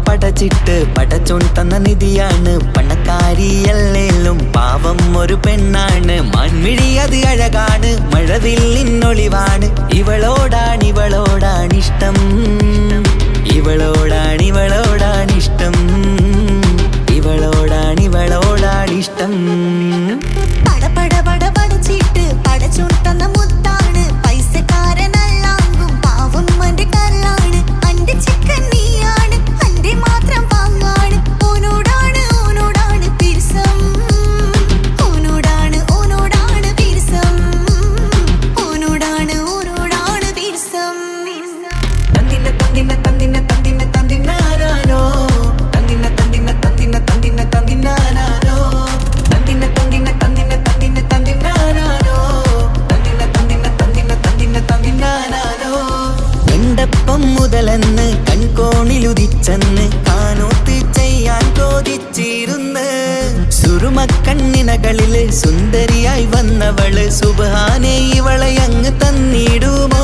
പടച്ചിട്ട് പടച്ചോൻ തന്ന നിധിയാണ് പണക്കാരിയല്ലേലും പാവം ഒരു പെണ്ണാണ്. മാൻമിഴി അത് അഴകാണ്, മഴവില്ലിന്നൊളിവാണ്. ഇവളോടാണിഷ്ടം, ഇവളോടാണിഷ്ടം, ഇവളോടാണിഷ്ടം. പടപട പടച്ചിട്ട് പടച്ചോൻ തന്ന മുത്താണ്, പൈസക്കാരനല്ലാങ്കും പാവം അന്റെ കല്ലാണ്. അന്റെ ചിക്കൻ നീയാണ്, അന്റെ മാത്രം പാങ്ങാണ്. ഓനോടാണ് പിരിസം, ഓനോടാണ് പിരിസം, ഓനോടാണ് പിരിസം. തന്തിന തന്തിന തന്തിന തന്തിന തന്തിനാനോ, തന്തിന തന്തിന തന്തിന തന്തിന തന്തിനാനോ, തന്തിന തന്തിന തന്തിന തന്തിന തന്തിനാനോ, തന്തിന തന്തിന തന്തിന തന്തിന തന്തിനാനോ. കണ്ടപ്പം മുതലെന്ന് കൺകോണിലുദിച്ചെന്ന് കാനോത്ത് ചെയ്യാൻ കോതിച്ചിരുന്ന്. സുറുമക്കണ്ണിനകളില് സുന്ദരിയായി വന്നവള് സുബ്ഹാനേ ഇവളെ അങ്ങ് തന്നിടുമോ?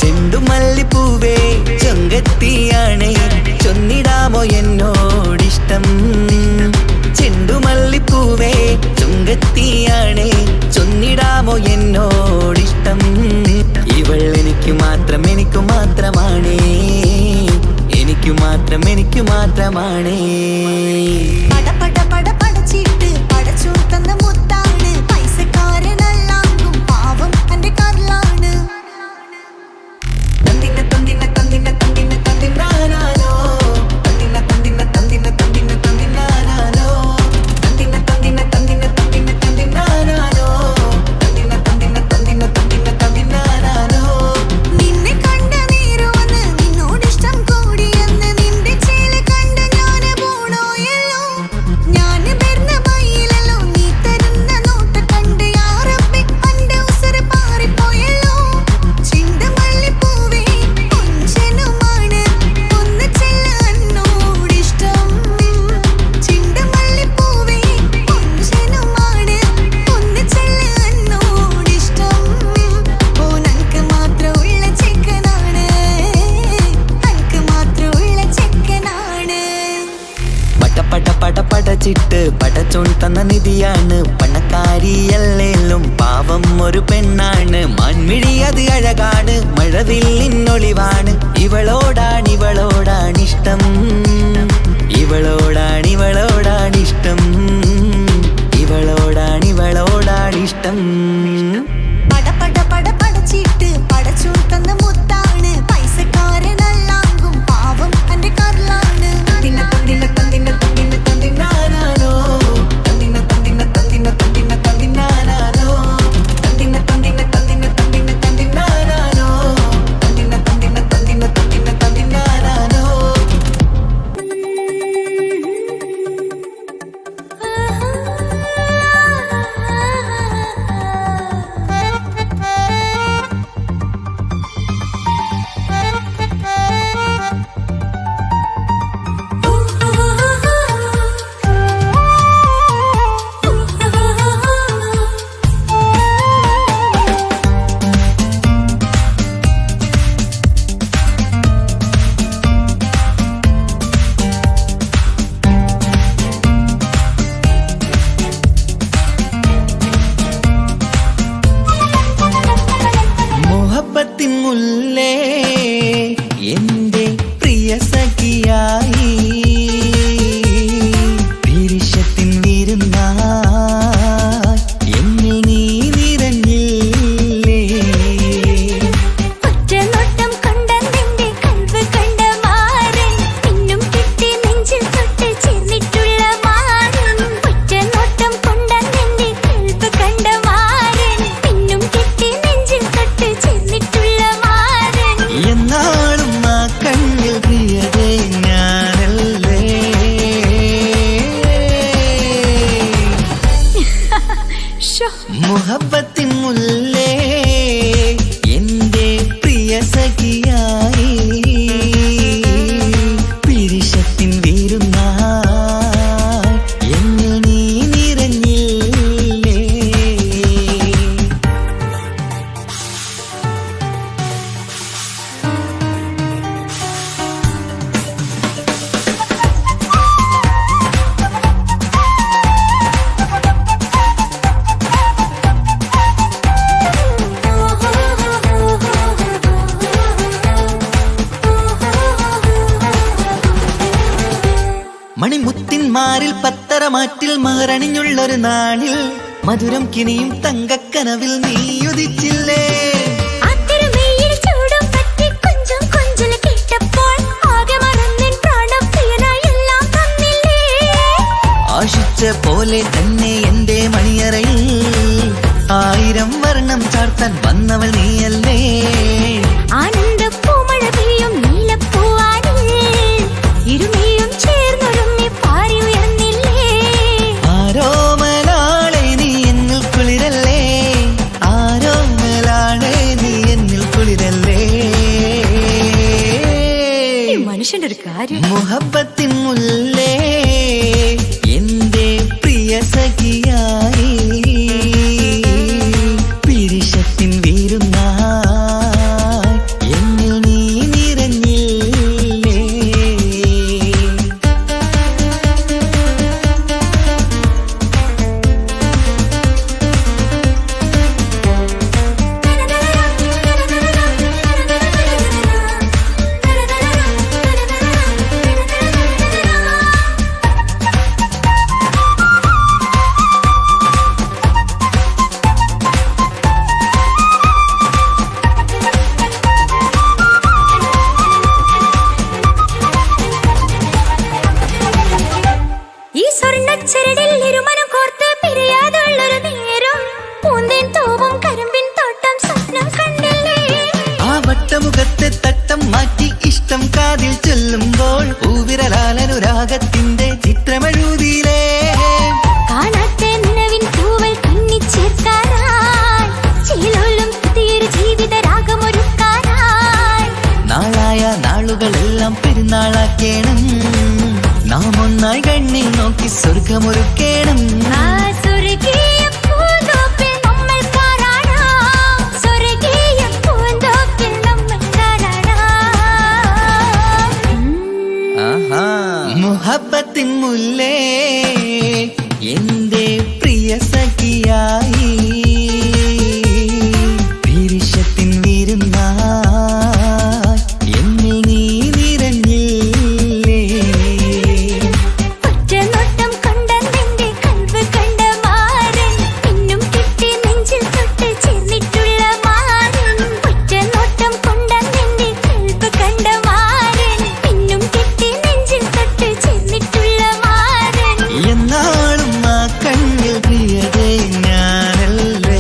ചെണ്ടുമല്ലിപ്പൂവേ ചൊങ്കത്തിയാണ്, ചൊന്നിടാമോ എന്നോടിഷ്ടം? ചെണ്ടുമല്ലിപ്പൂവേ ചൊങ്കത്തിയാണ്, ചൊന്നിടാമോ എന്നോടിഷ്ടം? ഇവൾ എനിക്ക് മാത്രമാണേ, എനിക്ക് മാത്രമാണേ. പടച്ചിട്ട് പടച്ചോൻ തന്ന മുത്താണ്, പൈസക്കാരനല്ലാങ്കും പാവം അന്റെ കല്ലാണ്. തന്തിന തന്തിന തന്തിന തന്തിന തന്തിനാനോ, തന്തിന തന്തിന തന്തിന തന്തിന തന്തിനാനോ, തന്തിന തന്തിന തന്തിന തന്തിന തന്തിനാനോ, തന്തിന തന്തിന തന്തിന തന്തിന തന്തിനാനോ. നിന്നെ കണ്ട നേരമെന്ന് നിന്നോടിഷ്ടം കൂടിയെന്ന് നിന്റെ ചേല കണ്ട് ഞാന് പോണോയല്ലോ. ഞാന് വരുന്ന വഴിയിലല്ലോ നീ തരുന്ന നോട്ട കണ്ട് യാ റബ്ബി അന്റെ ഉസറ് പാറിപ്പോയല്ലോ. ചെണ്ടുമല്ലിപ്പൂവേ കൊഞ്ചനുമാണ്, ഒന്ന് ചെല്ല എന്നോടിഷ്ടം. ചെണ്ടുമല്ലിപ്പൂവേ കൊഞ്ചനുമാണ്, ഒന്ന് ചെല്ല എന്നോടിഷ്ടം. ഓനക്ക് മാത്രമുള്ള ചെക്കനാണ്, അനക്ക് മാത്രമുള്ള ചെക്കനാണ്. പടച്ചിട്ട് പടച്ചോൻ തന്ന നിധിയാണ് പണക്കാരിയല്ലേലും പാവം ഒരു പെണ്ണാണ്. മാൻമിഴി അത് അഴകാണ്, മഴവില്ലിന്നൊളിവാണ്. ഇവളോടാണിഷ്ടം, ഇവളോടാണിഷ്ടം, ഇവളോടാണിഷ്ടം. പടച്ചിട്ട് പടച്ചോൻ തന്ന മുത്താണ്, പൈസക്കാരനല്ലാങ്കും പാവം അന്റെ കല്ലാണ്. തന്തിന തന്തിന തന്തിന തന്തിന തന്തിനാനോ, തന്തിന തന്തിന തന്തിന തന്തിന തന്തിനാനോ, തന്തിന തന്തിന തന്തിന തന്തിന തന്തിനാനോ, തന്തിന തന്തിന തന്തിന തന്തിന തന്തിനാനോ. മണിമുത്തിന്മാരിൽ പത്തരമാറ്റിൽ മഹറണിഞ്ഞുള്ളൊരു നാളിൽ മധുരം കിനിയും തങ്കക്കനവിൽ നീയുദിച്ചില്ലേ. ആശിച്ച പോലെ തന്നെ എന്റെ മണിയറയിൽ 1000 വർണ്ണം ചാർത്താൻ വന്നവൾ നീയല്ലേ. ആനന്ദപ്പൂമഴ പെയ്യും നീലപ്പൂവാനിൽ ഇരുമയും ചേർന്നൊരുങ്ങി പാറി ഉയർന്നില്ലേ. ആരോമലാളെ നീ എന്നിൽ കുളിരല്ലേ, ആരോമലാളെ നീ എന്നിൽ കുളിരല്ലേ. മനുഷ്യന്റെ ഒരു കാര്യം. മുഹബത്തിൻ മുല്ലേ എന്റെ പ്രിയ സഖിയായി പിരിശത്തിൻ വീരുന്നായി എന്നിൽ നീ നിറഞ്ഞില്ലേ. ഈ സ്വർണ്ണച്ചരടിൽ ഇരുമനം കോർത്ത് പിരിയാതുള്ളൊരു നേരം പൂന്തേൻ തൂവും കരിമ്പിൻ തോട്ടം സ്വപ്നം കണ്ടില്ലേ. ആ വട്ടമുഖത്തെ തട്ടം മാറ്റി ഇഷ്ടം കാതിൽ ചൊല്ലുമ്പോൾ പൂവിരലാലനുരാഗത്തിന്റെ ചിത്രമെഴുതിയിലേ. കാണാത്ത നിലവിൻ തൂവൽ കണ്ണിച്ചേർക്കാനായി ചിലോലും പുതിയൊരു ജീവിത രാഗമൊരുക്കാനായി നാളായ നാളുകളെല്ലാം പെരുന്നാളാക്കേണം, നാം ഒന്നായി കണ്ണിൽ നോക്കി സ്വർഗമൊരുക്കേണം. ആ സ്വർഗീയ പൂന്തോപ്പിൽ നമ്മൾ കാണാം, സ്വർഗീയ പൂന്തോപ്പിൽ നമ്മൾ കാണാം. മുഹബത്തിൻ മുല്ലേ എന്റെ പ്രിയ സഖിയായി പിരിശത്തിൻ വീരുന്നായി എന്നിൽ നീ നിറഞ്ഞില്ലേ. ഒറ്റനോട്ടം കൊണ്ട നിന്റെ കൽവ് കണ്ട മാരൻ പിന്നും കിട്ടി നെഞ്ചിൽ തൊട്ട് ചേർന്നിട്ടുള്ള മാരൻ. ഒറ്റനോട്ടം കൊണ്ട നിന്റെ കൽവ് കണ്ട മാരൻ പിന്നും കിട്ടി നെഞ്ചിൽ തൊട്ട് ചേർന്നിട്ടുള്ള മാരൻ. എന്നാളും ആ കണ്ണിൽ പ്രിയതേ ഞാനല്ലേ.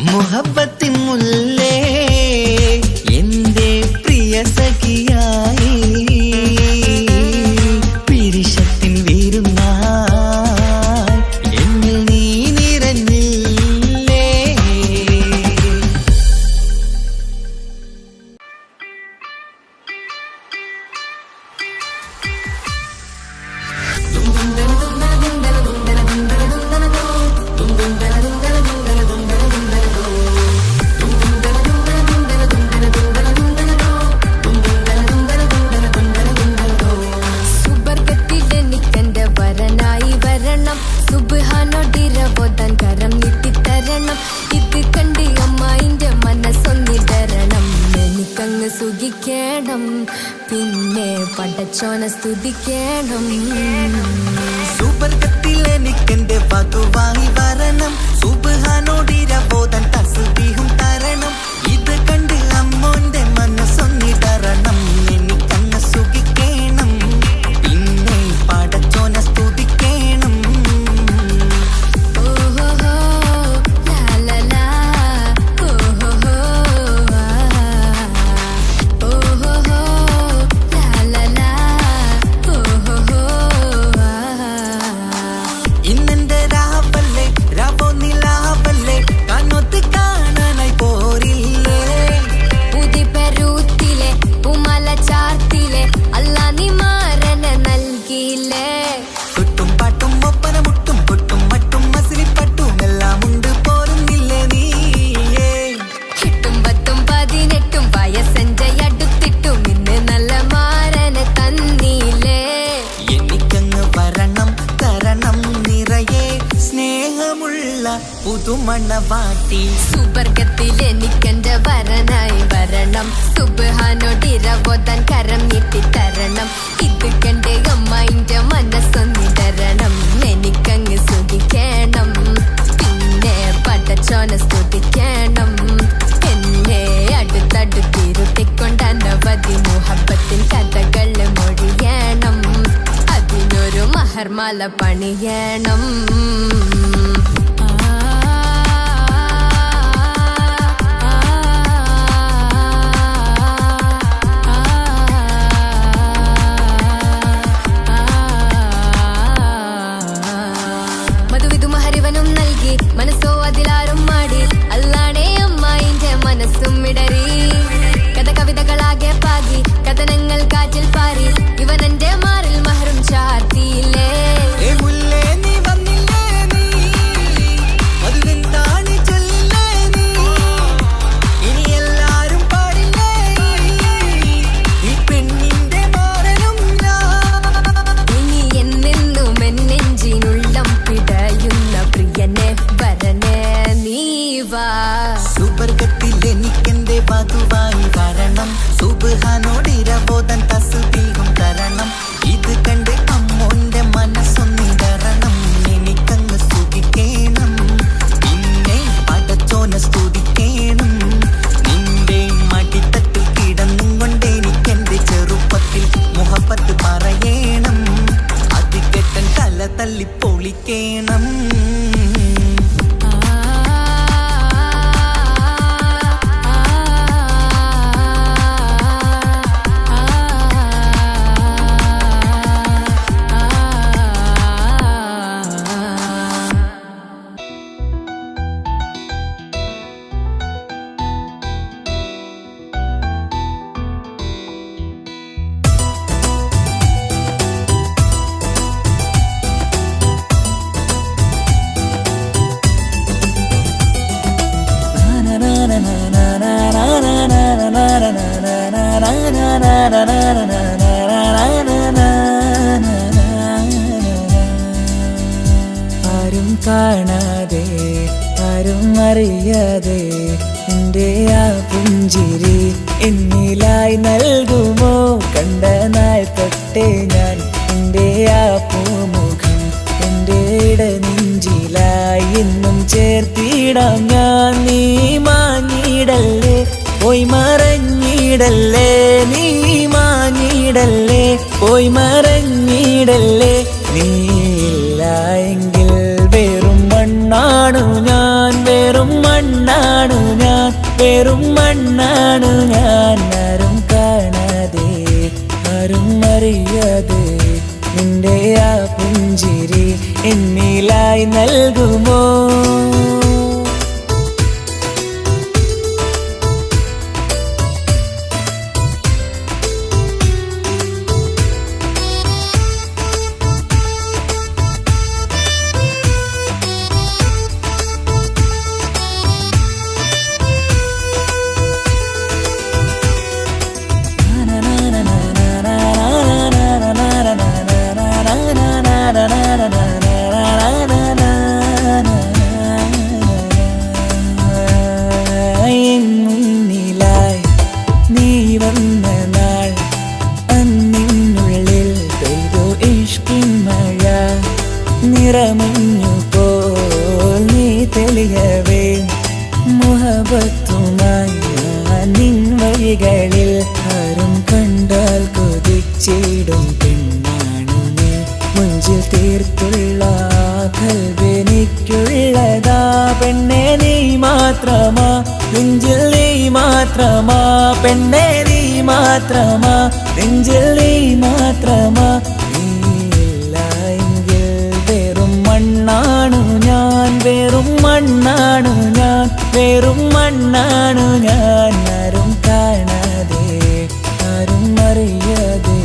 മുഹബത്തിൻ മുല്ലേ എന്റെ പ്രിയ സഖിയായി പിരിശത്തിൻ വീരുന്നായി എന്നിൽ നീ നിറഞ്ഞില്ലേ. സുബർഗത്തിലെനിക്കെന്റെ വരനായി വരണം, സുബ്ഹാനോടിരവോദാൻ കരം നീട്ടിത്തരണം. ഇത് കണ്ട് അമ്മായിന്റെ മനസ്സൊന്നിടരണം, എനിക്കങ്ങ് സുഖിക്കണം, പിന്നെ പടച്ചോനെ സ്തുതിക്കണം. സുബർഗത്തിൽ എനിക്കെന്റെ വധുവായി വരണം, സുബ്ഹാനോടിരവോദാൻ തസ്ബീഹും തരണം. ഇത് കണ്ട് അമ്മോന്റെ മനസ്സൊന്നിടരണം, എനിക്കങ്ങ് സുഖിക്കണം, പിന്നെ പടച്ചോനെ സ്തുതിക്കണം. ഓഹോഹോ ലാലലാ, ഓഹോഹോ ഓഹോഹോ ലാലലാ, ഓഹോഹോ പുതുമണവാട്ടി. സുവർഗത്തിൽ എനിക്കെന്റെ വരനായി വരണം, സുബ്ഹാനോടിരവോതാൻ കരം നീട്ടിത്തരണം. ഇത് കണ്ട് അമ്മയിന്റെ മനസ്സൊന്നിടരണം, എനിക്കങ്ങ് സുഖിക്കണം, പിന്നെ പടച്ചോനെ സ്തുതിക്കണം. എന്നെ അടുത്തടുത്തിരുത്തിക്കൊണ്ട് അനവധി മുഹബത്തിൻ കഥകൾ മൊഴിയണം, അതിനൊരു മഹർമാല പണിയണം. മധുവിധുമഹരിവനും നൽകി മനസ്സോ അതിലാരും മാടി, അല്ലാണേ അമ്മായിന്റെ മനസ്സും ഇടറി. കഥ കവിതകളാകെ പാകി, കഥനങ്ങൾ കാറ്റിൽ പാറി, ഇവനെന്റെ മാറിൽ മഹറും ചാർത്തിയില്ലേ. സുവർഗത്തിൽ എനിക്കെന്റെ വധുവായി വരണം, സുബ്ഹാനോടിരവോതാൻ തസ്ബീഹും തരണം. ഇത് കണ്ട് അമ്മോന്റെ മനസ്സൊന്നിടരണം, എനിക്കങ്ങ് സുഖിക്കണം, പിന്നെ പടച്ചോനെ സ്തുതിക്കണം. നിന്റെ മടിത്തട്ടിൽ കിടന്നും കൊണ്ട് എനിക്കെന്റെ ചെറുപ്പത്തിൽ മുഹബത്ത് പറയണം, അത് കെട്ടൻ തല തല്ലി പൊളിക്കണം. ആരും കാണാതെ ആരും അറിയാതെ എൻ്റെ ആ പുഞ്ചിരി എന്നിലായി നൽകുമോ? കണ്ട നാൾ തൊട്ടേ ഞാൻ എൻ്റെ ആ പൂമുഖം എൻ്റെ ഇടനെഞ്ചിലായി എന്നും ചേർത്തിടാം ഞാൻ. നീ മാഞ്ഞിടല്ലേ, പോയി മറഞ്ഞിടല്ലേ, നീ മാഞ്ഞിടല്ലേ, പോയി മറഞ്ഞിടല്ലേ. നീയില്ല എങ്കിൽ വെറും മണ്ണാണു ഞാൻ, വെറും മണ്ണാണു ഞാൻ, വെറും മണ്ണാണു ഞാൻ. ആരും കാണാതെ ആരും അറിയാതെ നിന്റെ ആ പുഞ്ചിരി എന്നിലായി നൽകുമോ? മുന്നിലായി നീ വന്ന നാൾ, അന്നിനുള്ളിൽ പെയ്തു ഇഷ്കിൻ മഴ. നിറമഞ്ഞു പോൽ നീ തെളിയവേ, മുഹബത്തുമായി ഞാൻ നിൻ വഴികളിൽ. ആരും കണ്ടാൽ കൊതിച്ചിടും പെണ്ണാണു നീ, മുഞ്ചിൽ തീർത്തുള്ള കൽബെനിക്കുള്ളതാ. പെണ്ണെ നീ മാത്രമാ, നെഞ്ചിൽ നീ മാത്രമാ, പെണ്ണെ നീ മാത്രമാ, നെഞ്ചിൽ നീ മാത്രമാ. നീയില്ല എങ്കിൽ വെറും മണ്ണാണു ഞാൻ, വെറും മണ്ണാണു ഞാൻ, വെറും മണ്ണാണു ഞാൻ. ആരും കാണാതെ ആരും അറിയാതെ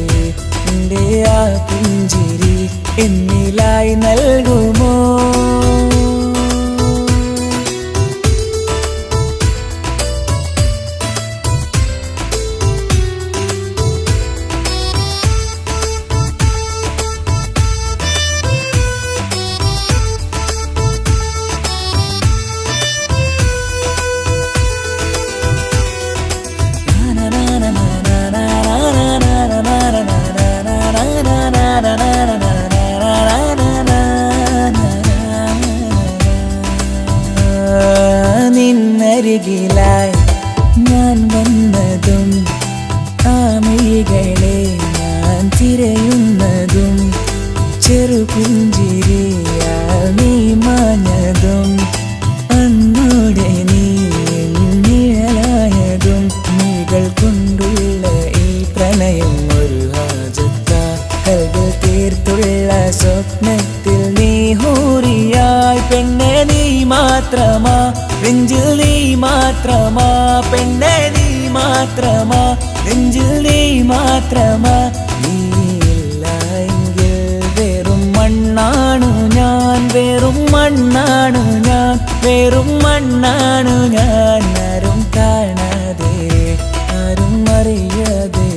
എൻ്റെ ആ പുഞ്ചിരി എന്നിലായി നൽകുമോ? മാത്രമാ നെഞ്ചിൽ നീ മാത്രമാ പെണ്ണെ നീ മാത്രമാ നെഞ്ചിൽ നീ മാത്രമാ നീയില്ല എങ്കിൽ വെറും മണ്ണാണു ഞാൻ വെറും മണ്ണാണു ഞാൻ വെറും മണ്ണാണു ഞാൻ ആരും കാണാതെ ആരും അറിയാതെ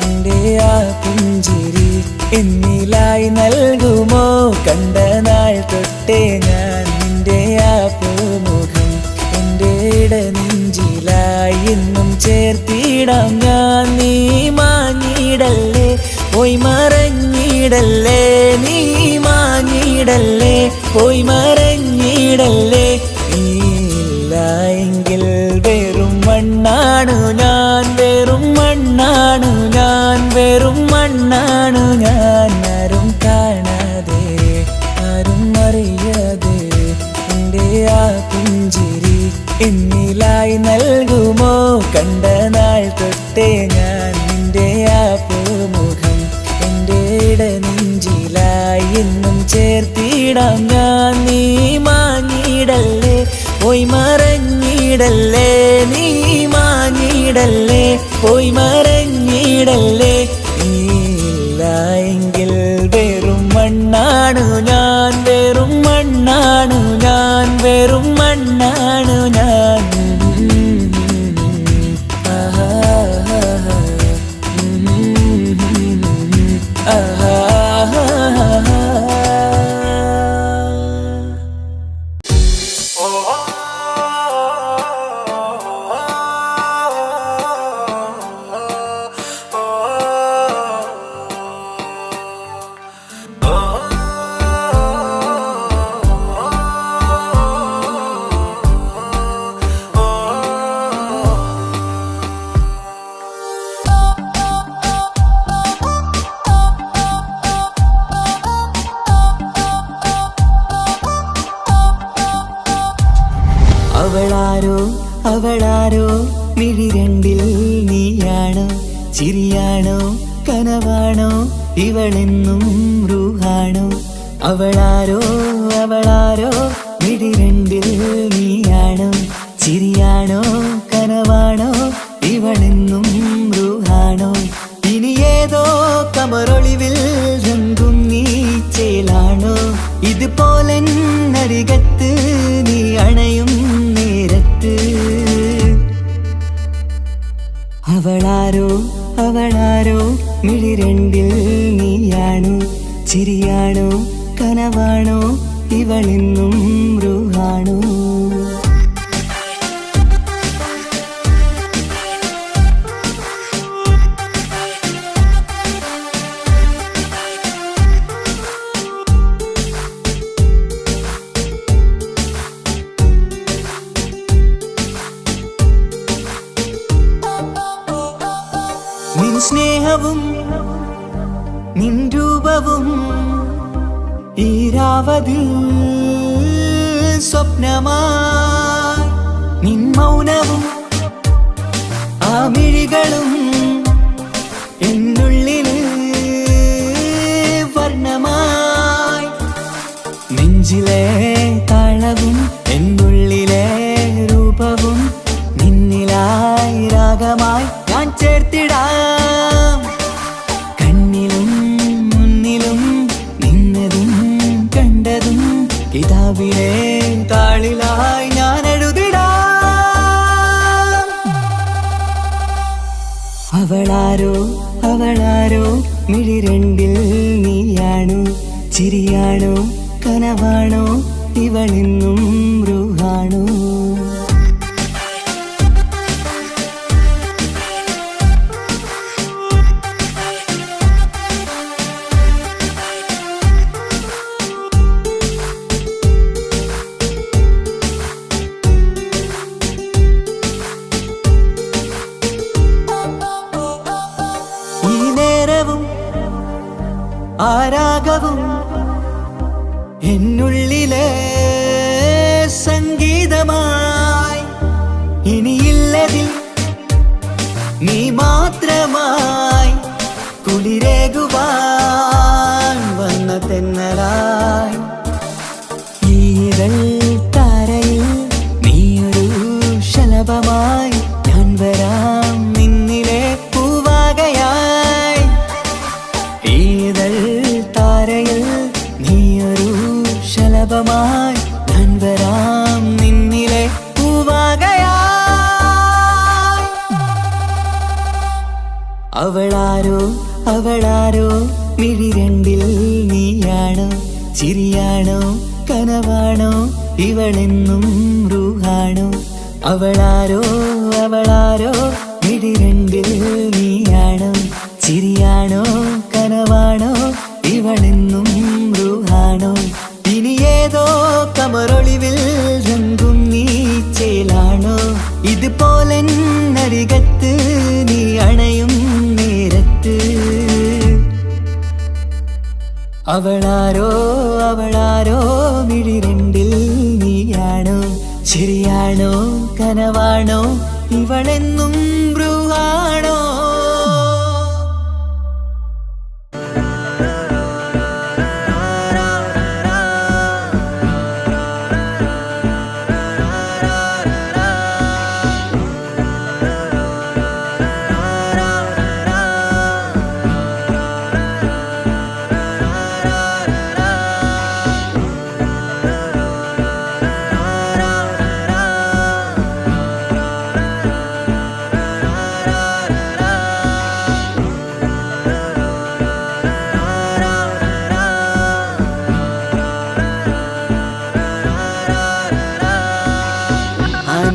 എൻ്റെ ആ പുഞ്ചിരി എന്നിലായി നൽകുമോ കണ്ട നാൾ തൊട്ടേ ഞാൻ നിന്റെ ആ പൂമുഖം എൻ്റെ ഇടനെഞ്ചിലായി എന്നും ചേർത്തിടാം ഞാൻ നീ മാഞ്ഞിടല്ലേ പോയി മറഞ്ഞിടല്ലേ നീ മാഞ്ഞിടല്ലേ പോയി മറഞ്ഞിടല്ലേ നീയില്ല എങ്കിൽ വെറും മണ്ണാണു ഞാൻ വെറും മണ്ണാണു ഞാൻ വെറും മണ്ണാണു ഞാൻ ആരും കാണാതെ ആരും അറിയാതെ എൻ്റെ ആ പുഞ്ചിരി എന്നിലായി നൽകുമോ കണ്ട നാൾ തൊട്ടേ ഞാൻ നിന്റെ ആ പൂമുഖം എൻ്റെ ഇടനെഞ്ചിലായി എന്നും ചേർത്തിടാം ഞാൻ നീ മാഞ്ഞിടല്ലേ പോയി മറഞ്ഞിടല്ലേ നീ മാഞ്ഞിടല്ലേ പോയി മറഞ്ഞിടല്ലേ നീയില്ല എങ്കിൽ വെറും മണ്ണാണു ഞാൻ വെറും മണ്ണാണു ഞാൻ വെറും മണ്ണാണു ഞാൻ അവളാരോ അവളാരോ മിഴി രണ്ടിൽ നീയാണോ ചിരിയാണോ കനവാണോ ഇവളെന്നും റൂഹാണോ അവളാരോ അവളാരോ മിഴി രണ്ടിൽ നീയാണോ ചിരിയാണോ കനവാണോ ഇവളെന്നും റൂഹാണോ ഇനി ഏതോ കമറൊളിവിൽ രംഗും നീ ചേലാണോ ഇതുപോലെ നരികത്ത് നീ അണയും നേരത്ത് അവളാരോ അവളാരോ മിഴി രണ്ടിൽ നീയാണോ ചിരിയാണോ കനവാണോ ഇവളെന്നും റൂഹാണോ നിൻ സ്നേഹവും നിൻ രൂപവും ഈരാവതിൽ സ്വപ്നമായി നിൻ മൗനവും ആ മിഴികളും എന്നുള്ളിൽ വർണ്ണമായി നെഞ്ചിലെ താളവും എന്നുള്ളിലെ രൂപവും നിന്നിലായി രാഗമായി ഞാൻ ചേർത്തിടാം കണ്ണിലും മുന്നിലും നിന്നതും കണ്ടതും കിതാബിലെ താളിലായി ഞാൻ എഴുതിടാം അവളാരോ അവളാരോ മിഴി രണ്ടിൽ നീയാണോ ചിരിയാണോ കനവാണോ ഇവളെന്നും റൂഹാണോ ആരാഗവും എന്നുള്ളിലെ സംഗീതമായി ഇനിയില്ലതിൽ നീ മാത്രമായി കുളിരേകുവാൻ വന്ന തെന്നലായി ഈരൽ താരയിൽ പുഷ്പമായി ഞാൻ വരാം നിന്നിലെ പൂവാകയാ. അവളാരോ അവളാരോ മിഴി രണ്ടിൽ നീയാണോ, ചിരിയാണോ കനവാണോ ഇവളെന്നും റൂഹാണോ. അവളാരോ അവളാരോ മിഴി രണ്ടിൽ നീയാണോ, ചിരിയാണോ കനവാണോ ഇവളെന്നും റൂഹാണോ. ഇനി ഏതോ കമറൊളിവിൽ രംഗും നീ ചേലാണോ, ഇതുപോലെ നരികത്ത് നീ അണയും നേരത്ത്. അവളാരോ അവളാരോ മിഴി രണ്ടിൽ നീയാണോ, ശരിയാണോ കനവാണോ ഇവളെന്നും ബ്രൂഹാണോ.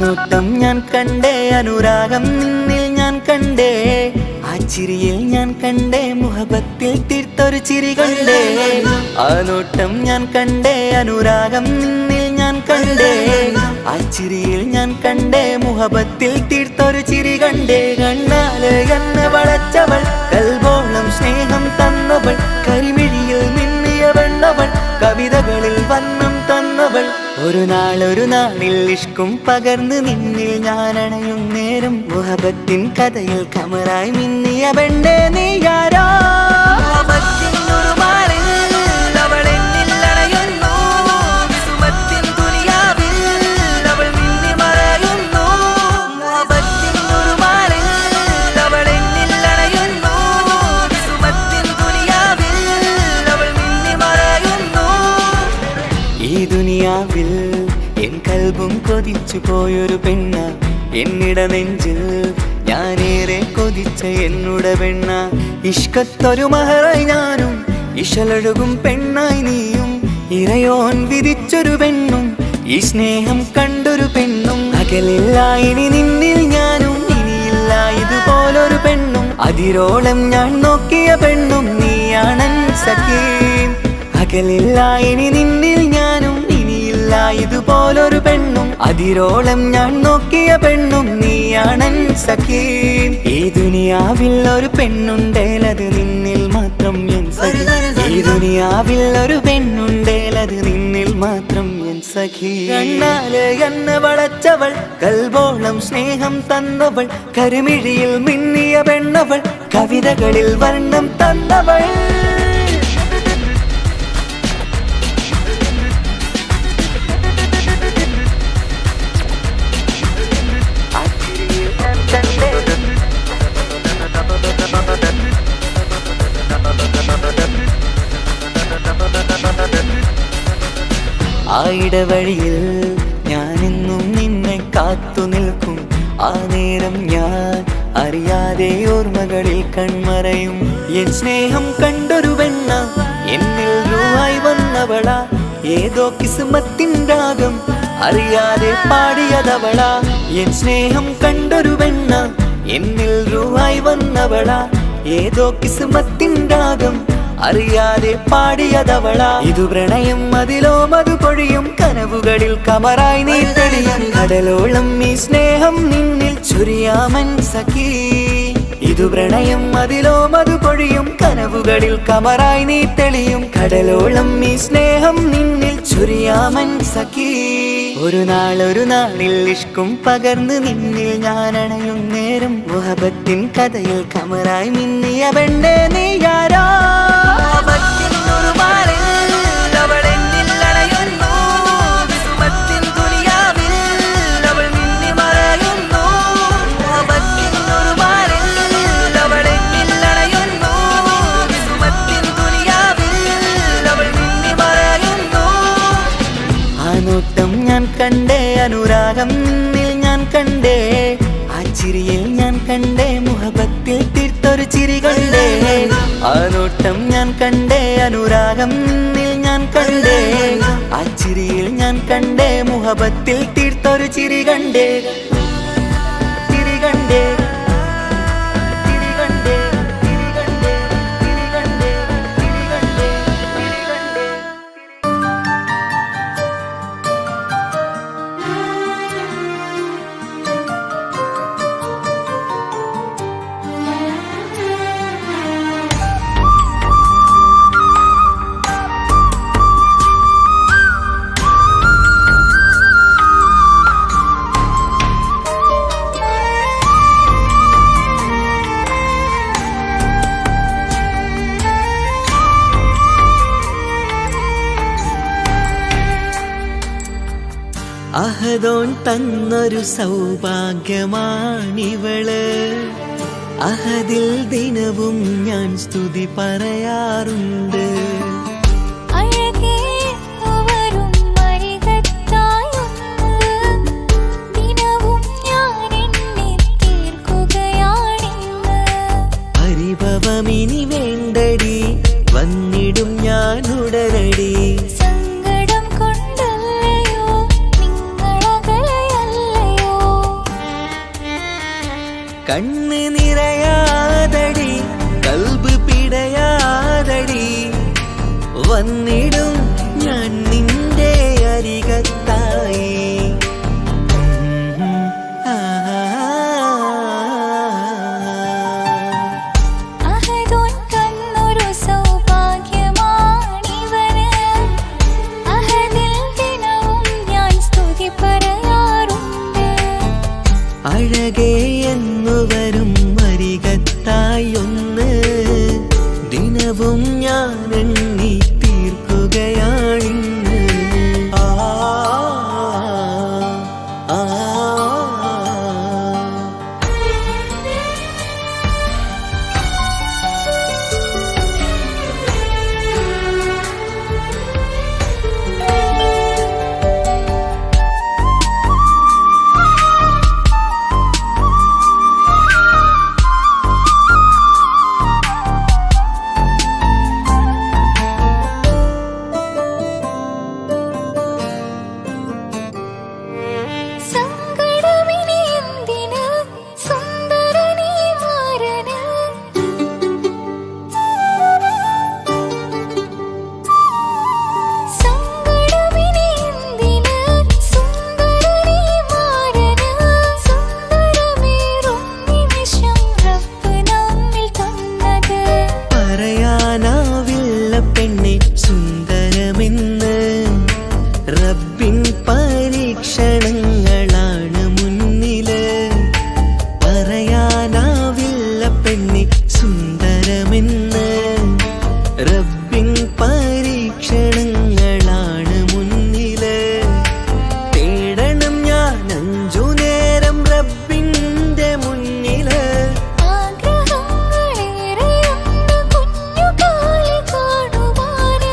നോട്ടം ഞാൻ കണ്ടേ, അനുരാഗം നിന്നിൽ ഞാൻ കണ്ടേ, ആ ചിരിയിൽ ഞാൻ കണ്ടേ, മുഹബത്തിൽ തീർത്തൊരു ചിരി കണ്ടേ. ആ നോട്ടം ഞാൻ കണ്ടേ, അനുരാഗം നിന്നിൽ ഞാൻ കണ്ടേ, ആ ചിരിയിൽ ഞാൻ കണ്ടേ, മുഹബത്തിൽ തീർത്തൊരു ചിരി കണ്ടേ. കണ്ണാല് എന്നെ വളച്ചവൾ, കൽബോളം സ്നേഹം തന്നവൾ, കരിമിഴിയിൽ മിന്നിയ വെണ്ണവൾ, കവിതകളിൽ വന്നം തന്നവൾ. ഒരു നാളിൽ ഇഷ്കും പകർന്ന് നിന്നിൽ ഞാൻ അണയും നേരം, മുഹബത്തിൻ കഥയിൽ കമറായി മിന്നിയ പെണ്ണേ നീയാരോ. ഈ ദുനിയാവിൽ എൻ കൽബും കൊതിച്ചു പോയൊരു പെണ്ണ, എന്നിട നെഞ്ചിൽ ഞാനേറെ കൊതിച്ച എന്നുട പെണ്ണ. ഇഷ്കത്തൊരു മഹറായി ഞാനും, ഇശലൊഴുകും പെണ്ണായി നീയും, ഇറയോൻ വിധിച്ചൊരു പെണ്ണും, ഈ സ്നേഹം കണ്ടൊരു പെണ്ണും. അകലില്ല ഇനി നിന്നിൽ ഞാനും, ഇനിയില്ല ഇതുപോലൊരു പെണ്ണും. അതിരോളം ഞാൻ നോക്കിയ പെണ്ണും നീയാണൻ സഖീ. അകലില്ല ഇനി നിന്നിൽ ഞാനും, ഇനിയില്ല ഇതുപോലൊരു പെണ്ണും. അതിരോളം ഞാൻ നോക്കിയ പെണ്ണും നീയാണൻ സഖീ. ഈ ദുനിയാവിൽ ഒരു പെണ്ണുണ്ടേലത് നിന്നിൽ മാത്രം എൻ സഖി. ഈ ദുനിയാവിൽ ഒരു പെണ്ണുണ്ടേലത് നിന്നിൽ മാത്രം എൻ സഖി. കണ്ണാല് എന്നെ വളച്ചവൾ, കൽബോളം സ്നേഹം തന്നവൾ, കരിമിഴിയിൽ മിന്നിയ പെണ്ണവൾ, കവിതകളിൽ വർണ്ണം തന്നവൾ. ആ ഇടവഴിയിൽ ഞാനെന്നും നിന്നെ കാത്തു നിൽക്കും, ആ നേരം ഞാൻ അറിയാതെ ഓർമ്മകളിൽ കൺമറയും. എൻ സ്നേഹം കണ്ടൊരു പെണ്ണ, എന്നിൽ രൂപായി വന്നവളാ, ഏതോ കിസ്മത്തിൻ രാഗം അറിയാതെ പാടിയതവളാ. എൻ സ്നേഹം കണ്ടൊരു പെണ്ണ, എന്നിൽ രൂപായി വന്നവളാ, ഏതോ കിസ്മത്തിൻ രാഗം അറിയാതെ പാടിയതവളാ. ഇതു പ്രണയം അതിലോ മധു പൊഴിയും, കനവുകളിൽ കമറായി നീ തെളിയും. കടലോളം ഈ സ്നേഹം നിന്നിൽ ചൊരിയാമൻ സഖീ. ഇതു പ്രണയം അതിലോ മധു പൊഴിയും, കനവുകളിൽ കമറായി നീ തെളിയും. കടലോളം ഈ സ്നേഹം നിന്നിൽ ചൊരിയാമൻ സഖീ. ഒരു നാളിൽ ഇഷ്കും പകർന്ന് നിന്നിൽ ഞാൻ അണയും നേരം, മുഹബത്തിൻ കഥയിൽ കമറായി മിന്നിയ പെണ്ണേ നീയാരോ. കണ്ടേ അനുരാഗം നിന്നിൽ ഞാൻ കണ്ടേ ആ ചിരിയിൽ ഞാൻ കണ്ടേ മുഹബത്തിൽ തീർത്തൊരു ചിരി കണ്ടേ ആ നോട്ടം ഞാൻ കണ്ടേ അനുരാഗം നിന്നിൽ ഞാൻ കണ്ടേ ആ ചിരിയിൽ ഞാൻ കണ്ടേ മുഹബത്തിൽ തീർത്തൊരു ചിരി കണ്ടേ ചിരി കണ്ടേ ചിരി കണ്ടേ ചിരി കണ്ടേ ചിരി കണ്ടേ ചിരി കണ്ടേ ചിരി കണ്ടേ. അഹദോൻ തന്നൊരു സൗഭാഗ്യമാണിവള് അഹദിൽ ദിനവും ഞാൻ സ്തുതി പറയാറുണ്ട് അഴകേ വരും മരികത്തായൊന്ന് ദിനവും ഞാൻ എണ്ണി തീർക്കുകയാണിന്ന് പരിഭവമിനി വേണ്ടടി വന്നിടും ഞാൻ ഉടനടി സങ്കടം കൊണ്ടല്ലയോ നിങ്ങളകലയല്ലയോ കണ്ണ് നിറയാതടി കൽബ് പിടയാതടി വന്നിടും ഞാൻ നിന്റെ അരികത്തായി അഹദോൻ തന്നൊരു സൗഭാഗ്യമാണിവന് അഹദിൽ ദിനവും ഞാൻ സ്തുതി പറയാറുണ്ട് അഴകേ എന്നു വരും അരികത്തായൊന്ന് ദിനവും ഞാൻ എണ്ണി തീർക്കുകയാണിന്ന് ആ ആ, ആ. സങ്കടമിനി എന്തിന് സുന്ദരനീ മാരന് സങ്കടമിനി എന്തിന് സുന്ദരനീ മാരന് സുന്ദരമേറും നിമിഷം റബ്ബ് നമ്മിൽ തന്നത് പറയാനാവില്ല പെണ്ണെ സുന്ദരമെന്ന് റബ്ബിൻ പരീക്ഷണങ്ങളാണ് മുന്നില് പറയാനാവില്ല പെണ്ണെ സുന്ദരമെന്ന് റബ്ബിൻ പരീക്ഷണങ്ങളാണ് മുന്നില് തേടണം ഞാൻ 5 നേരം റബ്ബിന്റെ മുന്നില് ആഗ്രഹങ്ങളേറെയുണ്ട് കുഞ്ഞുകാലി കാണുവാന്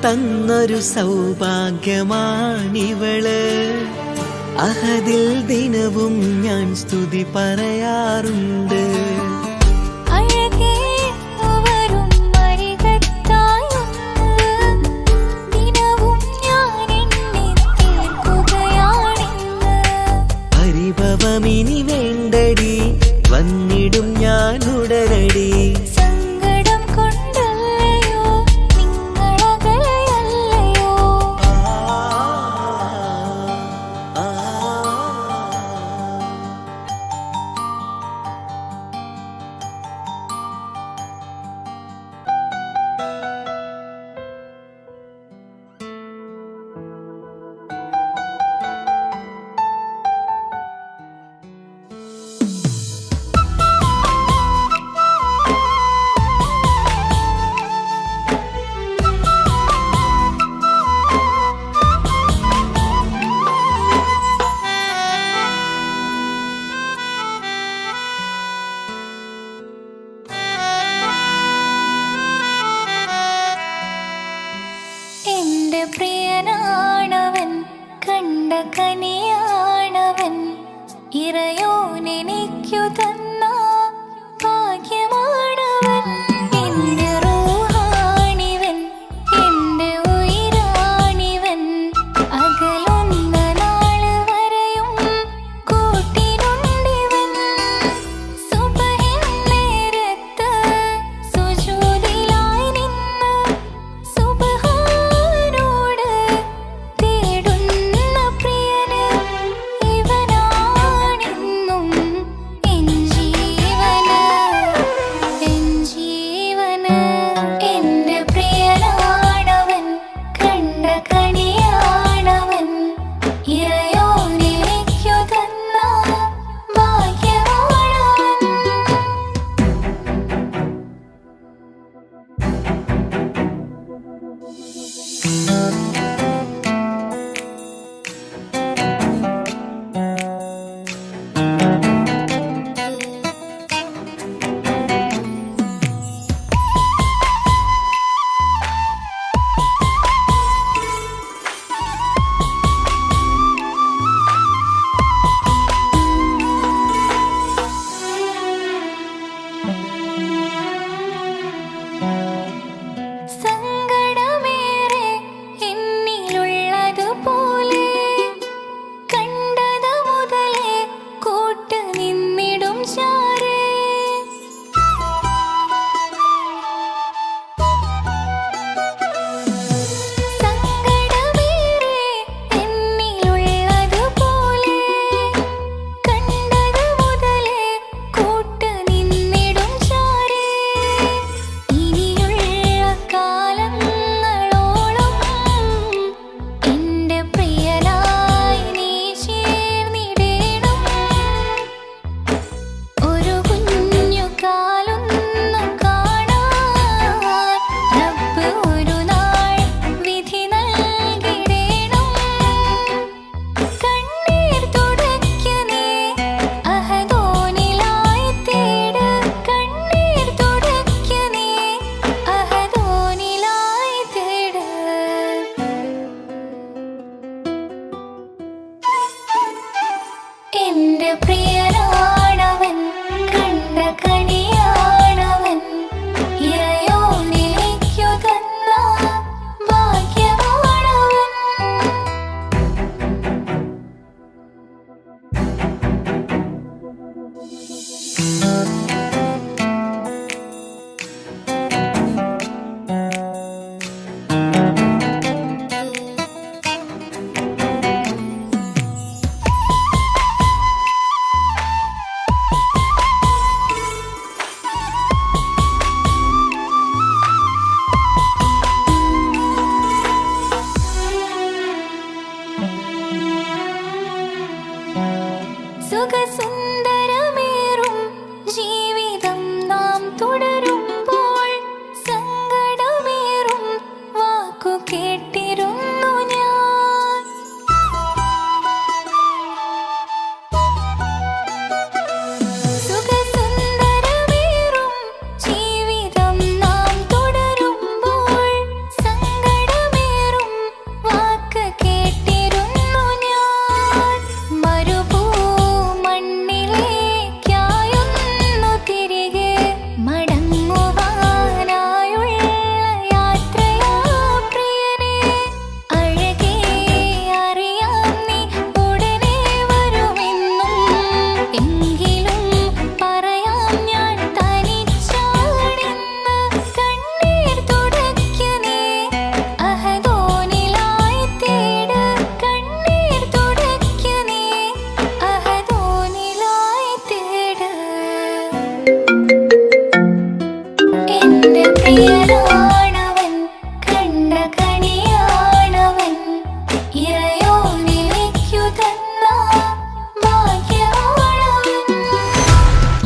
തന്നൊരു സൗഭാഗ്യമാണിവള്. അഹദിൽ ദിനവും ഞാൻ സ്തുതി പറയാറുണ്ട്. പരിഭവമിനി വേണ്ടടി, വന്നിടും ഞാൻ ഉടനടി. സങ്കടം കൊണ്ടല്ലയോ നിങ്ങളകലെയല്ലയോ. എന്റെ പ്രിയനാണവൻ, കണ്ട കനിയാണവൻ, ഇറയോനെനിക്കു തന്ന ഭാഗ്യമാണവൻ. എന്റെ റൂഹാണിവൻ, എന്റെ ഉയിരാണിവൻ, അകലുന്ന നാള് വരെയും കൂട്ടിനുണ്ടിവൻ. സുബഹിൻ നേരത്ത് സുജൂദിലായി നിന്ന് സുബ്ഹാനോട് തേടുന്ന പ്രിയന് ഇവനാണെന്നും എൻ ജീവൻ.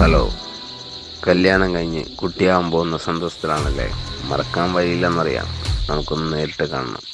ഹലോ, കല്യാണം കഴിഞ്ഞ് കുട്ടിയാവാൻ പോകുന്ന സന്തോഷത്തിലാണല്ലേ? മറക്കാൻ വഴിയില്ലെന്നറിയാം. നമുക്കൊന്ന് നേരിട്ട് കാണണം.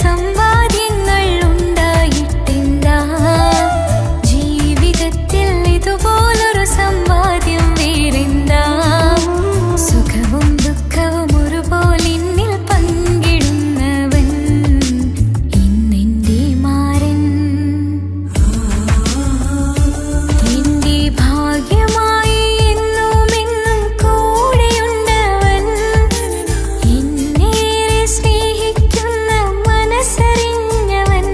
സമ്പാദ്യങ്ങൾ ഉണ്ടായിട്ടില്ല. ജീവിതത്തിൽ ഇതുപോലൊരു സമ്പാദ്യം വേറെന്താ? സുഖവും ദുഃഖവും ഒരുപോലെ എന്നിൽ പങ്കിടുന്നവൻ ഇന്നെന്റെ മാരൻ. എന്റെ ഭാഗ്യമായി എന്നും എന്നും കൂടെയുണ്ടവൻ. എന്നേറെ സ്നേഹിക്കുന്ന മനസ്സറിഞ്ഞവൻ.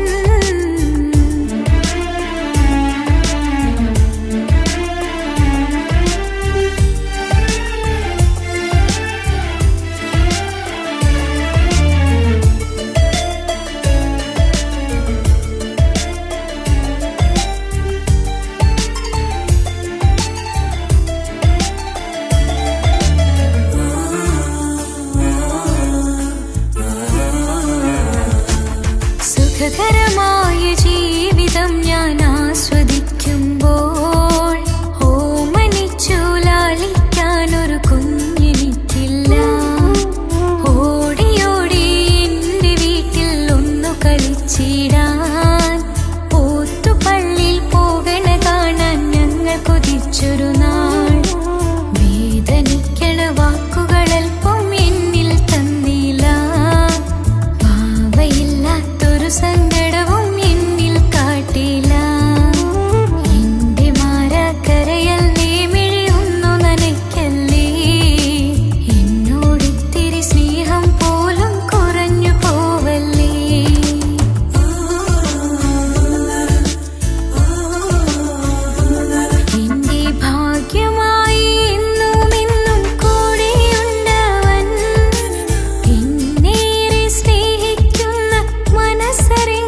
സുഖകരമായ ജീവിതം ഞാൻ ആസ്വദിക്കുമ്പോൾ ഓമനിച്ചു ലാളിക്കാനൊരു കുഞ്ഞെനിക്കില്ല. ഓടി ഓടി എൻ്റെ വീട്ടിൽ ഒന്നു കളിച്ചിടാൻ പോത്തുപള്ളിയിൽ പോകണ കാണാൻ ഞങ്ങൾ കൊതിച്ചൊരു നാൾ. വേദനിക്കണ വാക്കുകളൽപ്പം എന്നിൽ തന്നില്ല. ഭാവയില്ലാത്തൊരു സങ്കടവും എന്നിൽ കാട്ടില്ല. എന്റെ മാരാക്കരയല്ലേ, മിഴിയൊന്നു നനയ്ക്കല്ലേ. എന്നോടിത്തിരി സ്നേഹം പോലും കുറഞ്ഞു പോവല്ലേ. എന്റെ ഭാഗ്യമായി എന്നും എന്നും കൂടെയുണ്ടവൻ. എന്നേറെ സ്നേഹിക്കുന്ന മനസ്സറിഞ്ഞ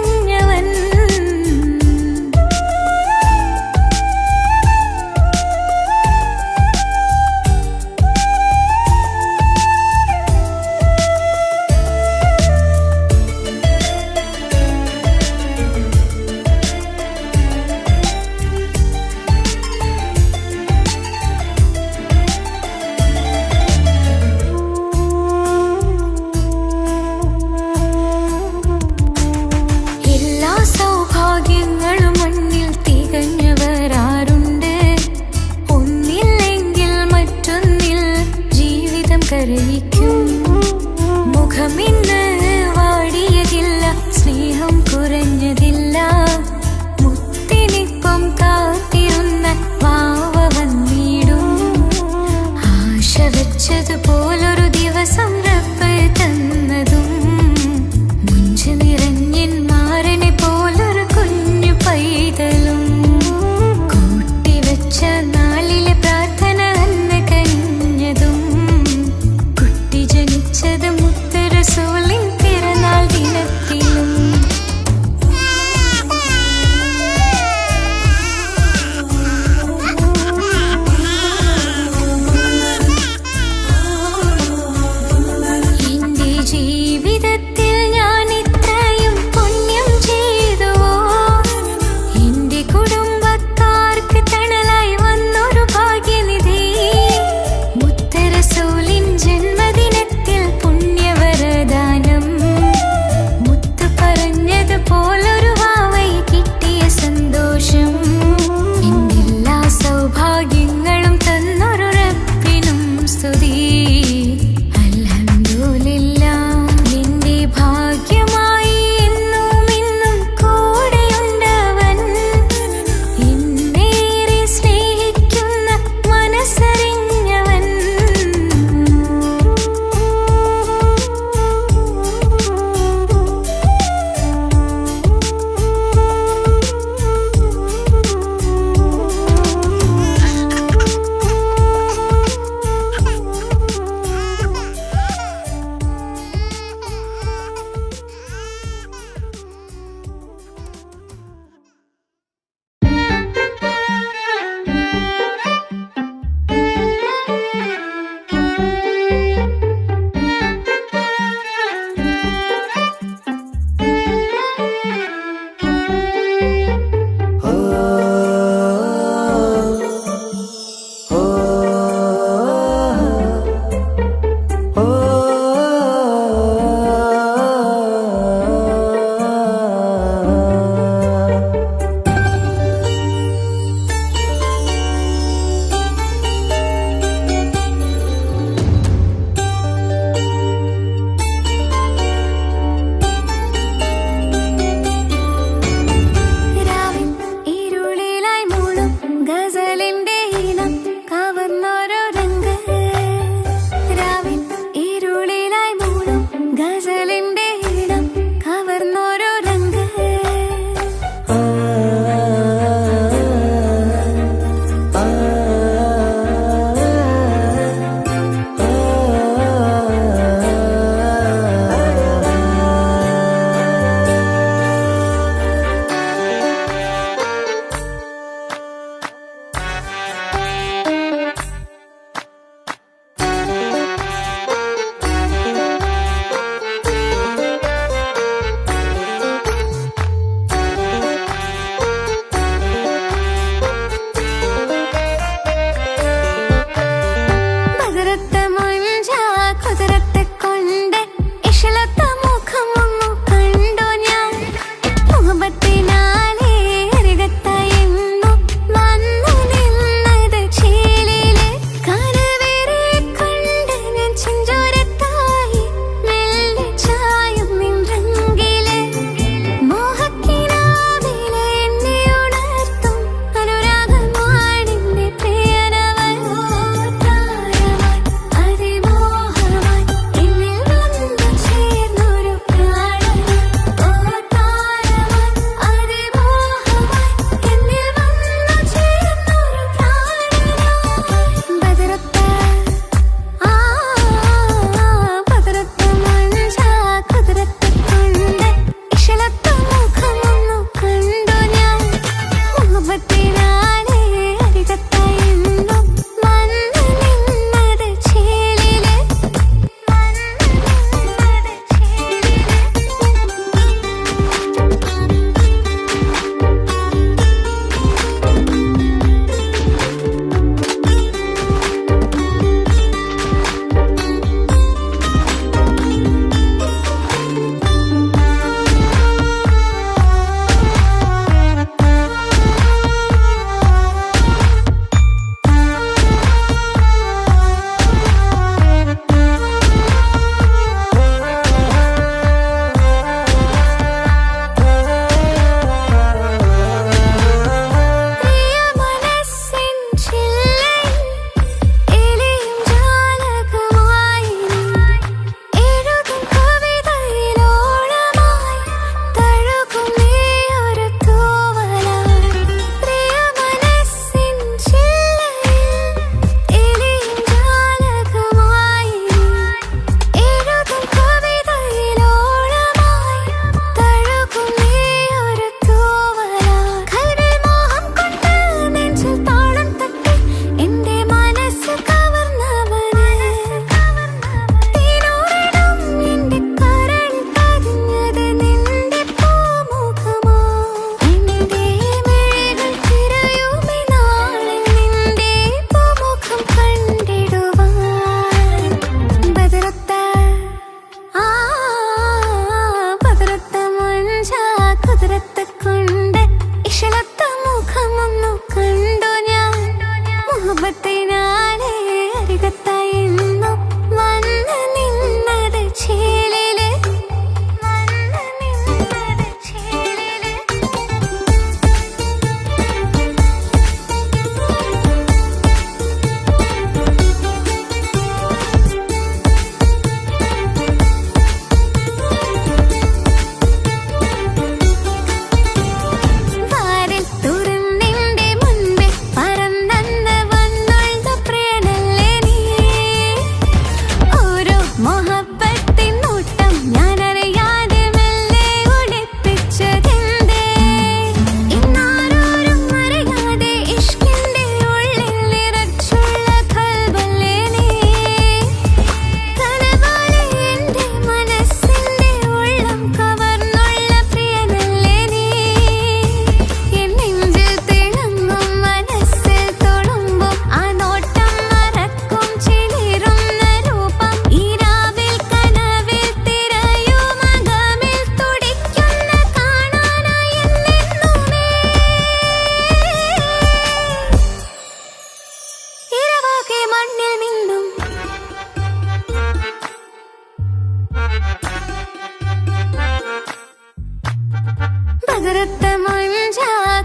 കുതിരത്തെ മഞ്ച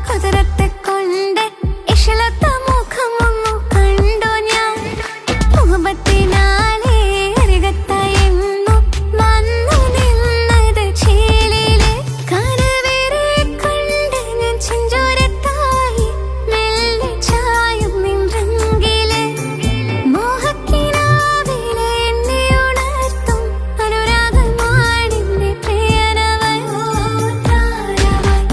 കുതിരത്തെ കൊണ്ട് ഇഷലത്തെ മുഖമൊന്നു കണ്ടു ഞാൻ മുഹബത്തിനാലേ അരികത്തായെന്നു വന്നു നിന്നത് ചേലിലെ കനവേറെ കണ്ട് ഞാൻ ചെഞ്ചോരത്തായി മെല്ലെ ചായും നിൻറങ്കിലെ മോഹക്കിനാവിലെ എന്നെ ഉണർത്തും അനുരാഗമാണിന്റെ പ്രിയനവൾ താരമായി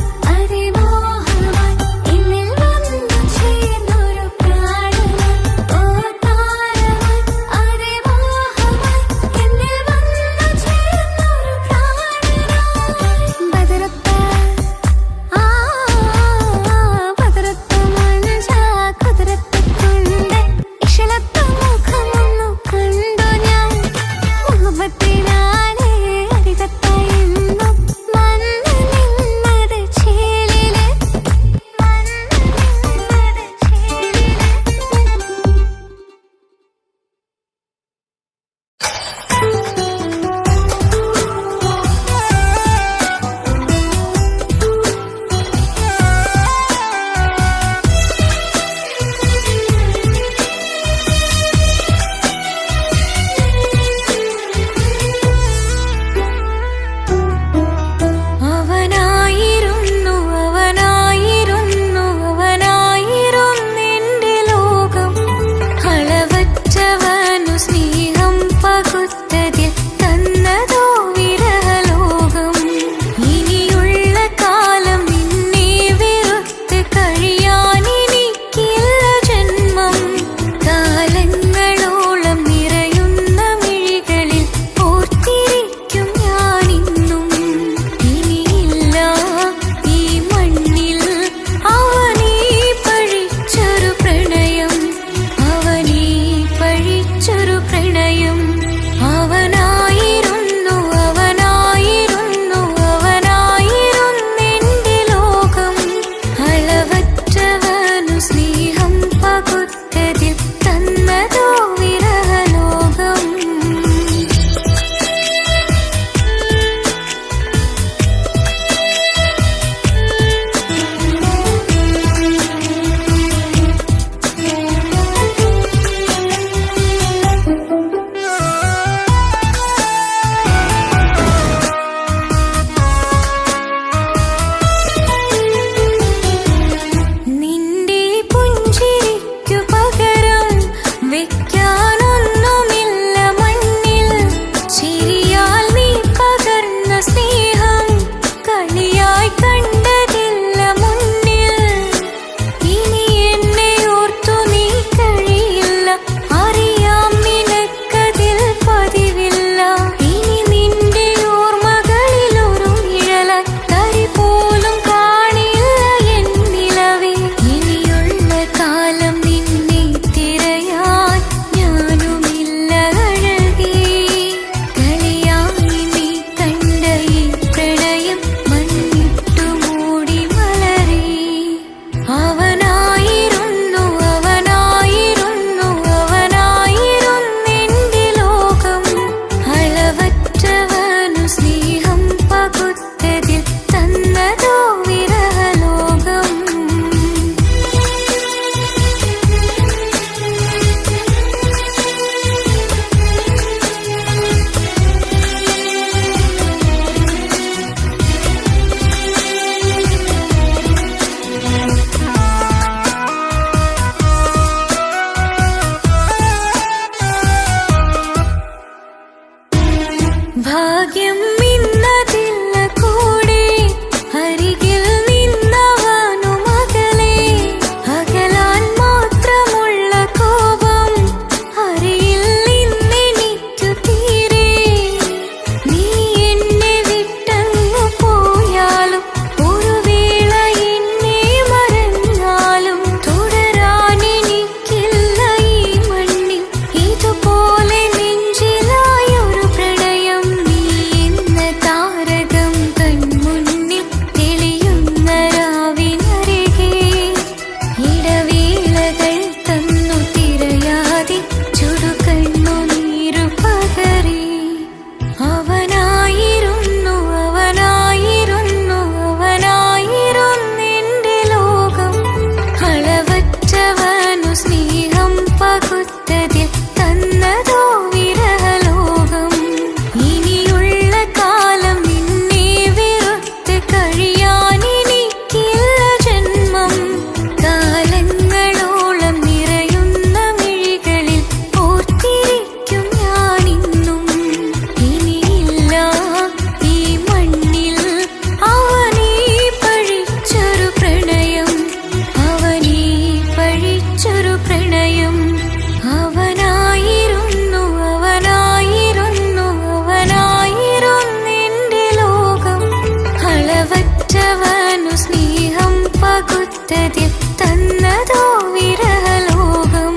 പകുത്തതിൽ തന്നതോ വിരഹലോകം.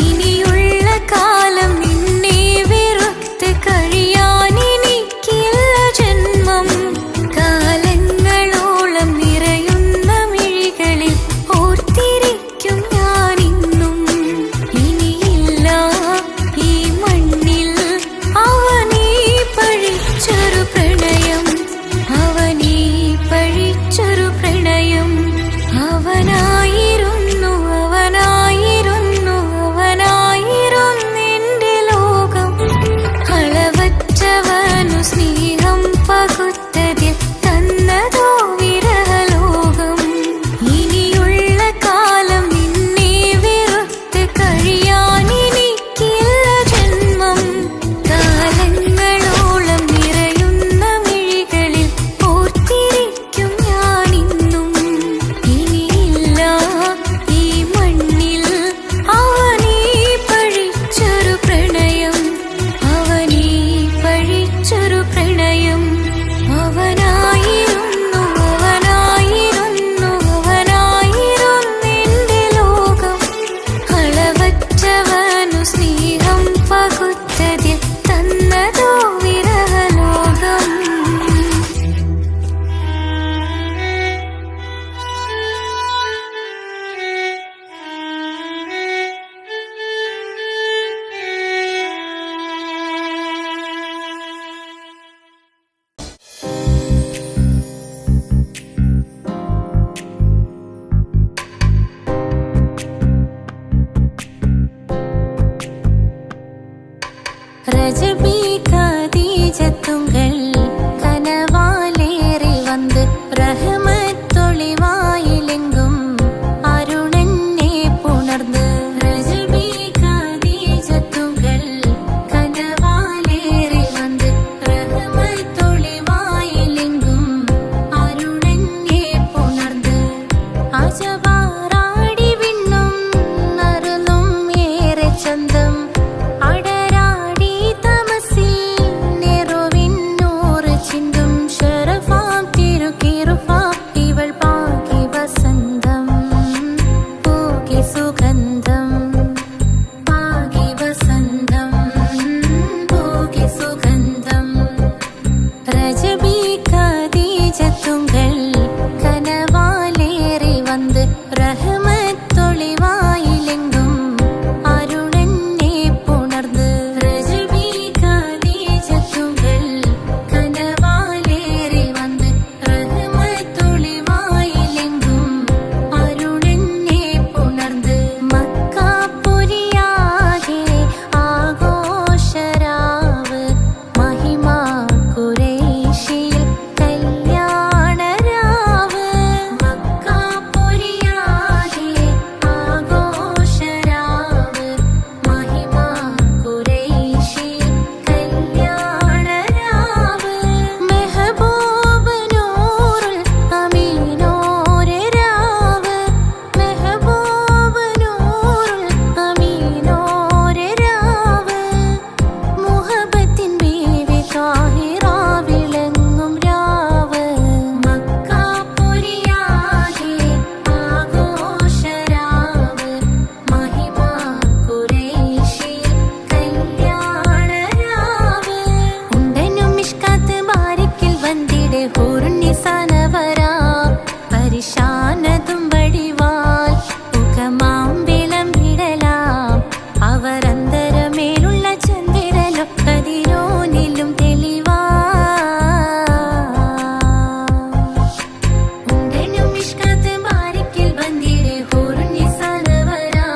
ഇനിയുള്ള കാലം നിന്നെ വെറുത്ത് കഴിയാൻ എനിക്കില്ല ജന്മം. കാലങ്ങളോളം നിറയുന്ന മിഴികളിൽ ഓർത്തിരിക്കും ഞാനിന്നും. ഇനിയില്ല ഈ മണ്ണിൽ അവനീ പഴിച്ചൊരു പ്രണയം, അവനീ പഴിച്ചൊരു പ്രണയം. അവനായിരുന്നു അവനായിരുന്നു അവനായിരുന്നെന്റെ ലോകം. അളവറ്റവനു സ്നേഹം പകുത്തതിൽ തന്നതോ വിരഹലോകം. ഇനിയുള്ള കാലം നിന്നെ വെറുത്ത് കഴിയാൻ എനിക്കില്ല ജന്മം. കാലങ്ങളോളം നിറയുന്ന മിഴികളിൽ ഓർത്തിരിക്കും ഞാനിന്നും. ഇനിയില്ല ഈ മണ്ണിൽ അവനീ പഴിച്ചൊരു പ്രണയം, അവനീ പഴിച്ചൊരു പ്രണയം. അവനായിരുന്നു അവനായിരുന്നു അവനായിരുന്നെന്റെ ലോകം. അളവറ്റവനു സ്നേഹം പകുത്തതിൽ തന്നതോ വിരഹലോകം. ரஜபி கதீஜத்துங்கள் கனவாலேறி வந்து ரஹமத்தொளிவாயிலெங்கும் அருணன்னே புணர்ந்து. ரஜபி கதீஜத்துங்கள் கனவாலேறி வந்து ரஹமத்தொளிவாயிலெங்கும் அருணன்னே புணர்ந்து. അജവാറാടി വിണ്ണും നറുന്നും ഏറെ ചന്തം. അടരാടി തമസിൽ നെറുവിന്നൂറ് ചിന്തും. ശരഫാം തിരുക്കിറുഫാ ഇവൾ പാകി വസന്തം, പൂകി സുഗന്ധം. പാകി വസന്തം, പൂകി സുഗന്ധം. രജബി ഖദീജത്തുങ്കൾ കനവാലേറി വന്ന് റഹ്മത്തൊളിവായിലെങ്കും അരുണന്നെ പുണർന്ന്. രജബി ഖദീജത്തുങ്കൾ കനവാലേറി വന്ന് റഹ്മത്തൊളിവായിലെങ്കും അരുണന്നെ പുണർന്ന്. മക്കാപുരിയാകെ ആഘോഷരാവ് മഹിമാ ഖുറൈശിയിൽ കല്യാണരാവ്. മക്കാപുരിയാകെ ആഘോഷരാവ് മഹിമാ ഖുറൈശിയിൽ കല്യാണരാവ്. മെഹബൂബ് നൂറുൽ അമീനോരെ രാവ്, മെഹബൂബ് നൂറുൽ അമീനോരെ രാവ്. മുഹബത്തിൻ ബീവി താഹിറ വിളങ്ങും രാവ്. മക്കാപുരിയാകെ ആഘോഷരാവ് മഹിമാ ഖുറൈശിയിൽ കല്യാണരാവ്. ഉണ്ടനും മിഷ്കാത്ത് ബാരിക്കിൽ വന്നിടെ ഹൂറുന്നിസാനവരാ. പരിശാനതും വടിവാൽ മുഖമാം വിളമ്പിടലാം. അവരന്തരമേലുള്ള ചന്ദ്രനോ കതിരോനിലും തെളിവാ. ഉണ്ടനും മിഷ്കാത്ത് ബാരിക്കിൽ വന്നിടെ ഹൂറുന്നിസാനവരാ.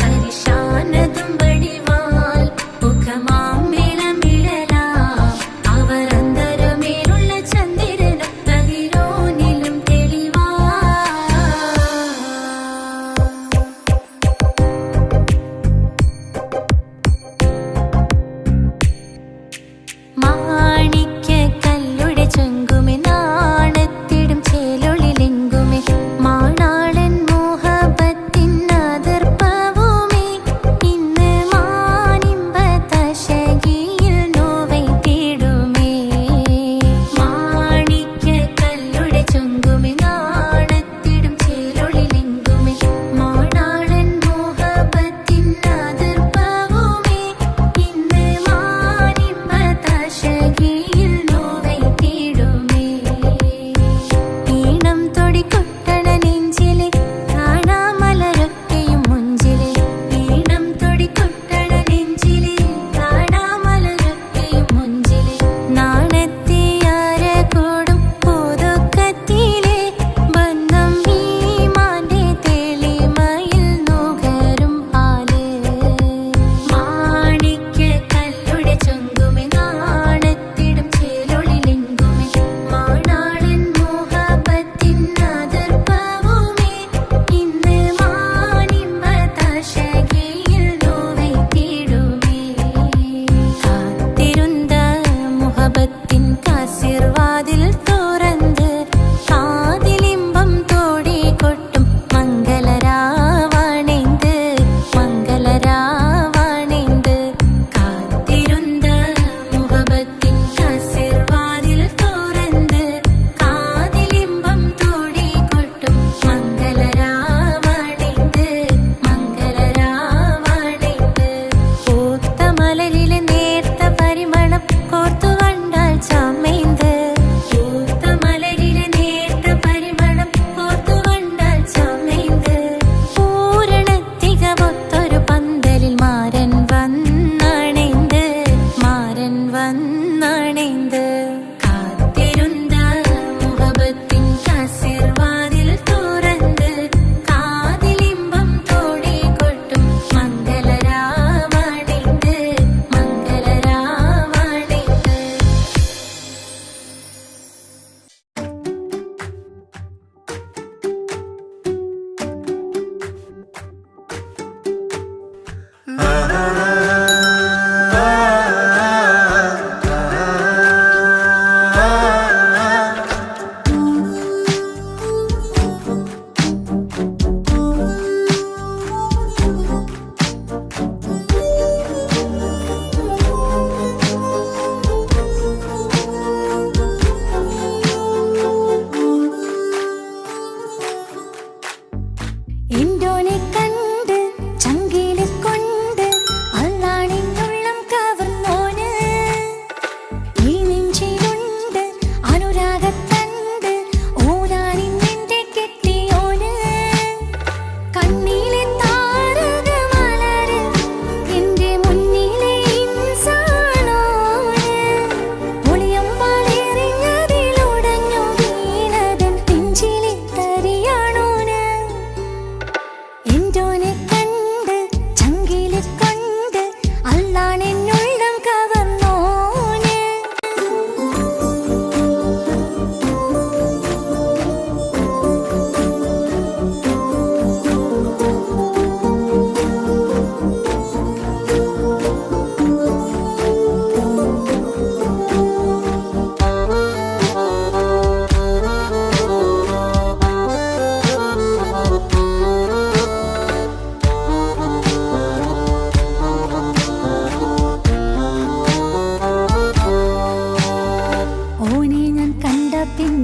പരിശാനതും വടിവാൽ മുഖമാം വിളമ്പിടലാം. അവരന്തരമേലുള്ള ചന്ദ്രനോ കതിരോനിലും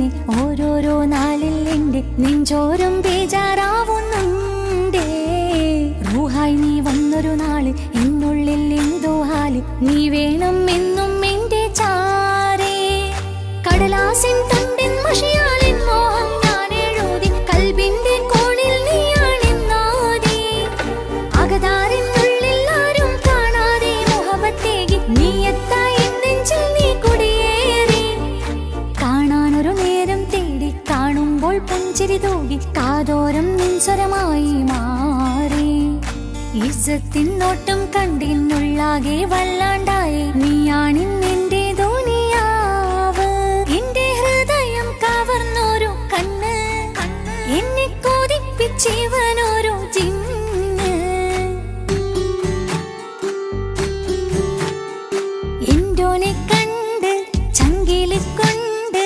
മോനെ ഓരോരോ നാളിൽ എന്റെ നെഞ്ചോരം ബേജാറാവുന്നുണ്ടേ. റൂഹായി നീ വന്നൊരു നാള് എന്നുള്ളിൽ എന്തോ ഹാല്, നീ വേണം എന്നും എന്റെ ചാരേ. കടലാസിൻ തണ്ടിൻ മഷിയാലിൻ മോഹം ഞാൻ എഴുതി, കൽബിന്റെ കോണിൽ നീയാണെന്നാതി. അകതാരിനുള്ളിൽ ആരും കാണാതെ മുഹബത്തേകി നീയത്തായി നെഞ്ചിൽ നീ കുടിയേറി. കാണാനൊരു നേരം തേടി കാണുമ്പോൾ പുഞ്ചിരി തൂകി കാതോരം നിൻസ്വരമായി മാറി. ഇസ്സത്തിൻ നോട്ടം കണ്ടിന്നുള്ളാകെ വല്ലാണ്ടായി, നീയാണിന്നെന്റെ ദുനിയാവ്. എന്റെ ഹൃദയം കവർന്നോരു കണ്ണ്, എന്നെ കൊതിപ്പിച്ചിവനോരു ജിന്ന്. എന്തോനെ കണ്ട് ചങ്കില് കൊണ്ട്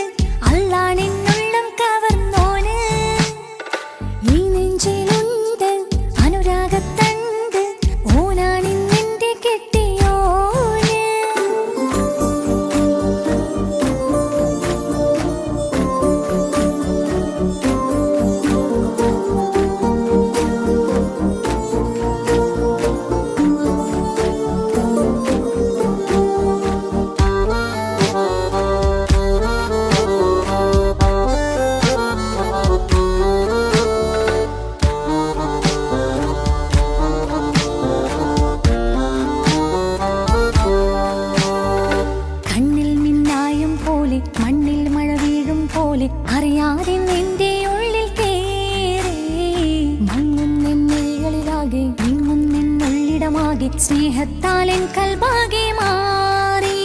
അല്ലാണെന്നുള്ളം കവർന്നോന്. ഈ നെഞ്ചിലുണ്ട് അനുരാഗത്തണ്ട്, ഓനാണിന്നെന്റെ കെട്ടിയോന്. കണ്ണിൽ മിന്നായം പോലെ മണ്ണിൽ മഴ വീഴും പോലെ അറിയാതെ നിന്റെ ഉള്ളിൽ കേറി. മങ്ങുന്നെന്നിഴകളിലാകെ വിങ്ങുന്നെന്നുള്ളിടമാകെ സ്നേഹത്താലെൻ കൽബാകെ മാറി.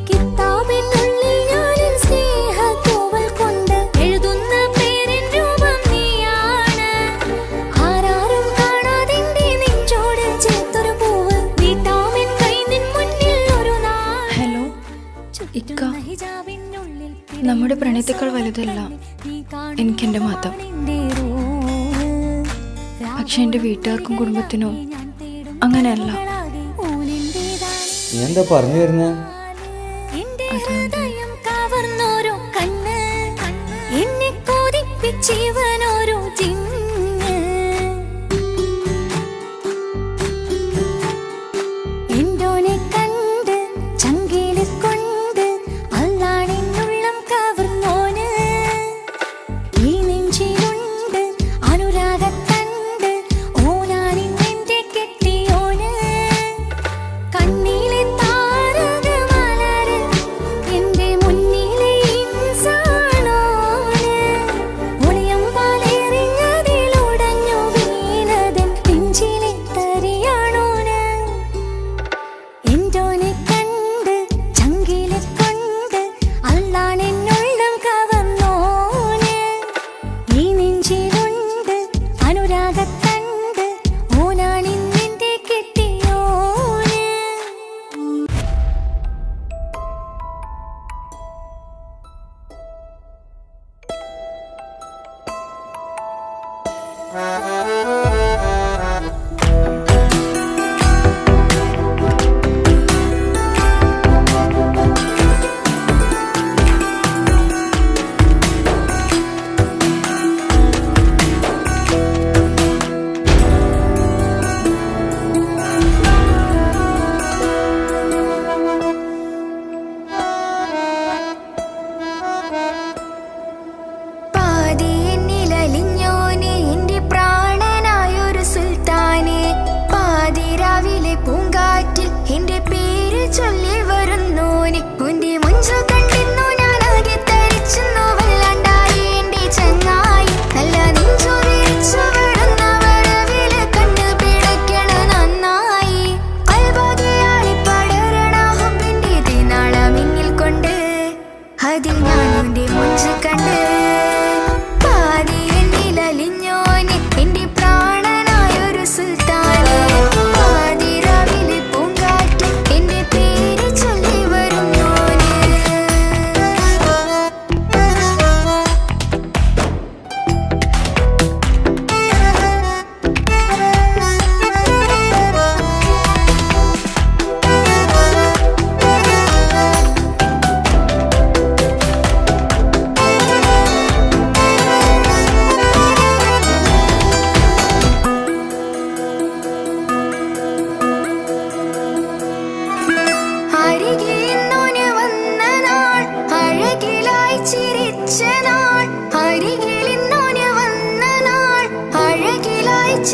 കിതാബിനുള്ളിൽ ഞാനെൻ സ്നേഹത്തൂവൽ കൊണ്ട് എഴുതുന്ന പേരിൻ രൂപം നീയാണ്. ആരാരും കാണാതെന്റെ നെഞ്ചോട് ചേർത്തൊരു പൂവ്, നീട്ടാമെൻ കൈ നിൻ മുന്നിൽ ഒരു നാൾ. ഹലോ ഇക്ക, നമ്മുടെ പ്രണയത്തേക്കാൾ വലുതല്ല എനിക്കെൻ്റെ മതം. പക്ഷെ എൻ്റെ വീട്ടുകാർക്കും കുടുംബത്തിനും അങ്ങനെയല്ല. നീ എന്താ പറഞ്ഞു വരുന്നേ? കവർന്നോരോ കണ്ണ്, എന്നെ കൊതിപ്പിച്ചിവനോരോ ജിന്ന്. എന്തോനെ കണ്ട് ചങ്കില് കൊണ്ട് അല്ലാണെന്നുള്ളം കവർന്നോന്. ഈ നെഞ്ചിലുണ്ട് അനുരാഗത്തണ്ട്, ഓനാണിന്നെന്റെ കെട്ടിയോന്. കണ്ണിലെ താരകമലര് എന്റെ മുന്നിലെ ഇൻസാണോന്. ഒളിയമ്പാലെറിഞ്ഞതിലുടഞ്ഞു വീണതൻ നെഞ്ചിലെ തരിയാണോന്. എന്തോനെ കണ്ട് ചങ്കില് കൊണ്ട് അല്ലാണെന്നുള്ളം കവർന്നോന്. ഈ നെഞ്ചിലുണ്ട് അനുരാഗത്തണ്ട്, ഓനാണിന്നെന്റെ കെട്ടിയോന്. പാതി എന്നിലലിഞ്ഞോനെ എന്റെ പ്രാണനാ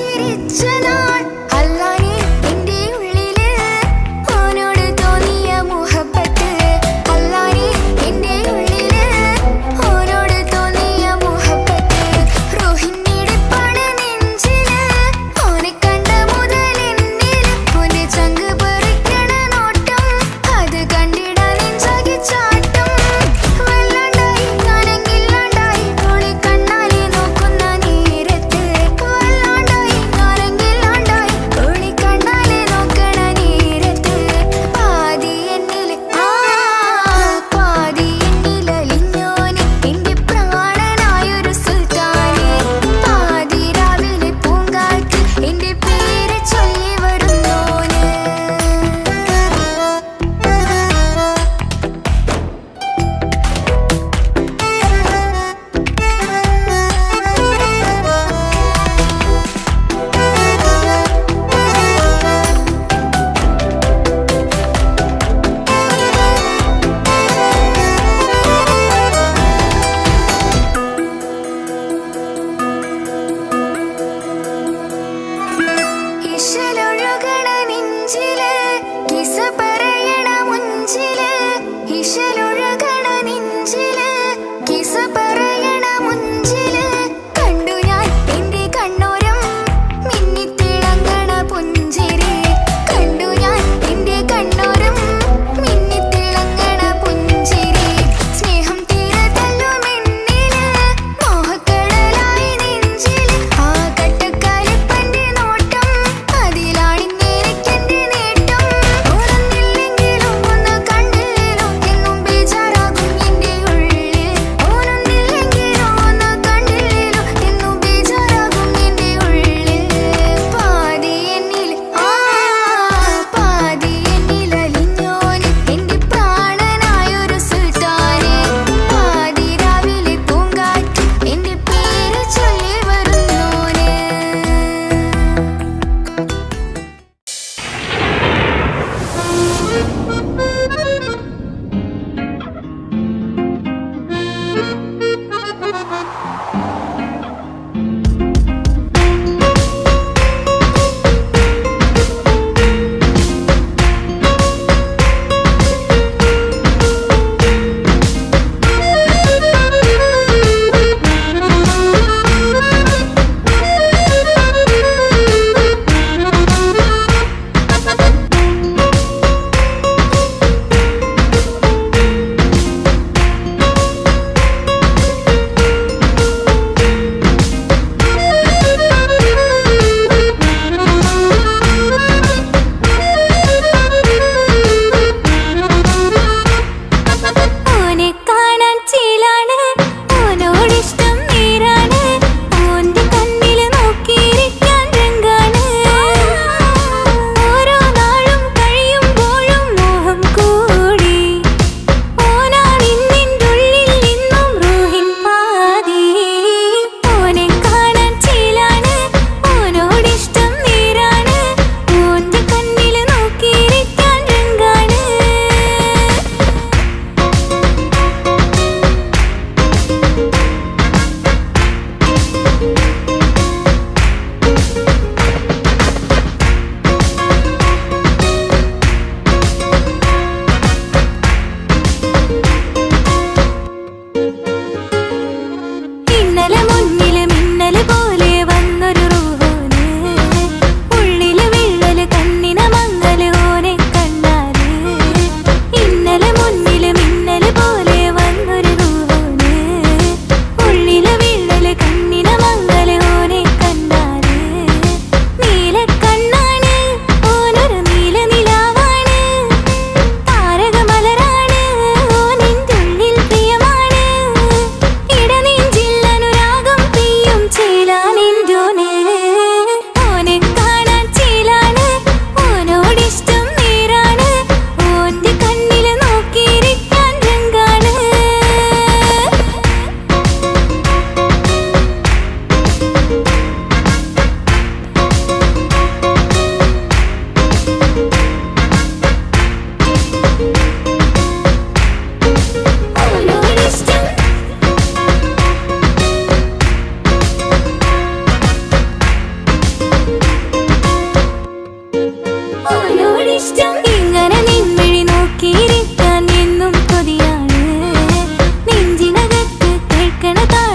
ചിരിച്ച നാൾ അല്ലാനെ എന്റെ ഉള്ളില് ഓനോട് തോന്നിയ മുഹബത്ത് അല്ലാനെ എന്റെ ഉള്ളില് ഓനോട് തോന്നിയ മുഹബത്ത് റോഹിണിടിപ്പാണ് നെഞ്ചില് ഓനെ കണ്ട മുതൽ എന്നില് ഓന്റെ ചങ്ക് പറിക്കണ നോട്ടം അത് കണ്ടിടാൻ നെഞ്ചാകെ ചാട്ടം വല്ലാണ്ടായി ഞാനെങ്കില്ലാണ്ടായി ഓളെ കണ്ണാലെ നോക്കുന്ന നേരത്ത് വല്ലാണ്ടായി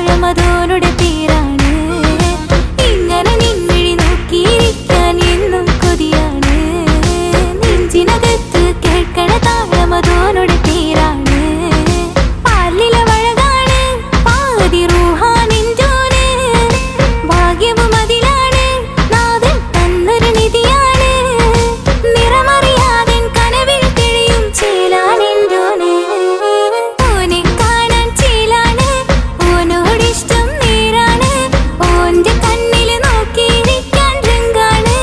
താഴമതോനുടെ പേരാണ്. ഇങ്ങനെ നിൻവിഴി നോക്കിയിരിക്കാൻ എന്നും കൊതിയാണ്. നെഞ്ചിനകത്ത് കേൾക്കണ താഴമതോനുടെ പേരാണ്. പാലിലെ വഴകാണ് പാതി റൂഹാനെഞ്ചോന്. ഭാഗ്യവും അതിലാണ് നാഥൻ തന്നൊരു നിധിയാണ്. നിറമറിയാതൻ കനവിൽ തെളിയും ചേലാനെഞ്ചോന്. ഓനെ കാണാൻ ചേലാണ്, ഓനോടിഷ്ടം നേരാണ്. ഓന്റെ കണ്ണില് നോക്കിയിരിക്കാൻ രംഗാണ്.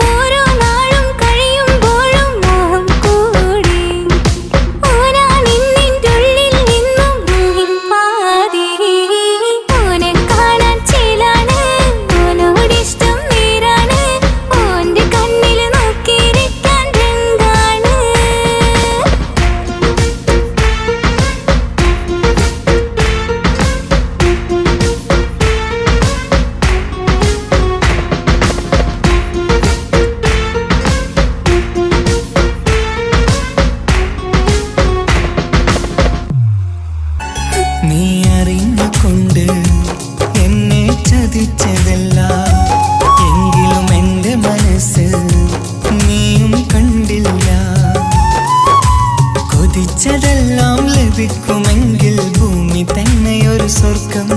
ഓരോ നാളും കഴിയുമ്പോഴും മോഹം കൂടി. ഓനാണിന്നിൻ്റെ ഉള്ളിൽ നിന്നും റൂഹിൻ പാതി. ഓനെ കാണാൻ ചേലാണ്, ഓനോടിഷ്ടം നേരാണ്. ഓന്റെ കണ്ണില് നോക്കിയിരിക്കാൻ രംഗാണ്. നീ അറിഞ്ഞുകൊണ്ട് എന്നെ ചതിച്ചതല്ല, എങ്കിലും എൻ്റെ മനസ്സ് നീയും കണ്ടില്ല. കൊതിച്ചതെല്ലാം ലഭിക്കുമെങ്കിൽ ഭൂമി തന്നെയൊരു സ്വർഗം.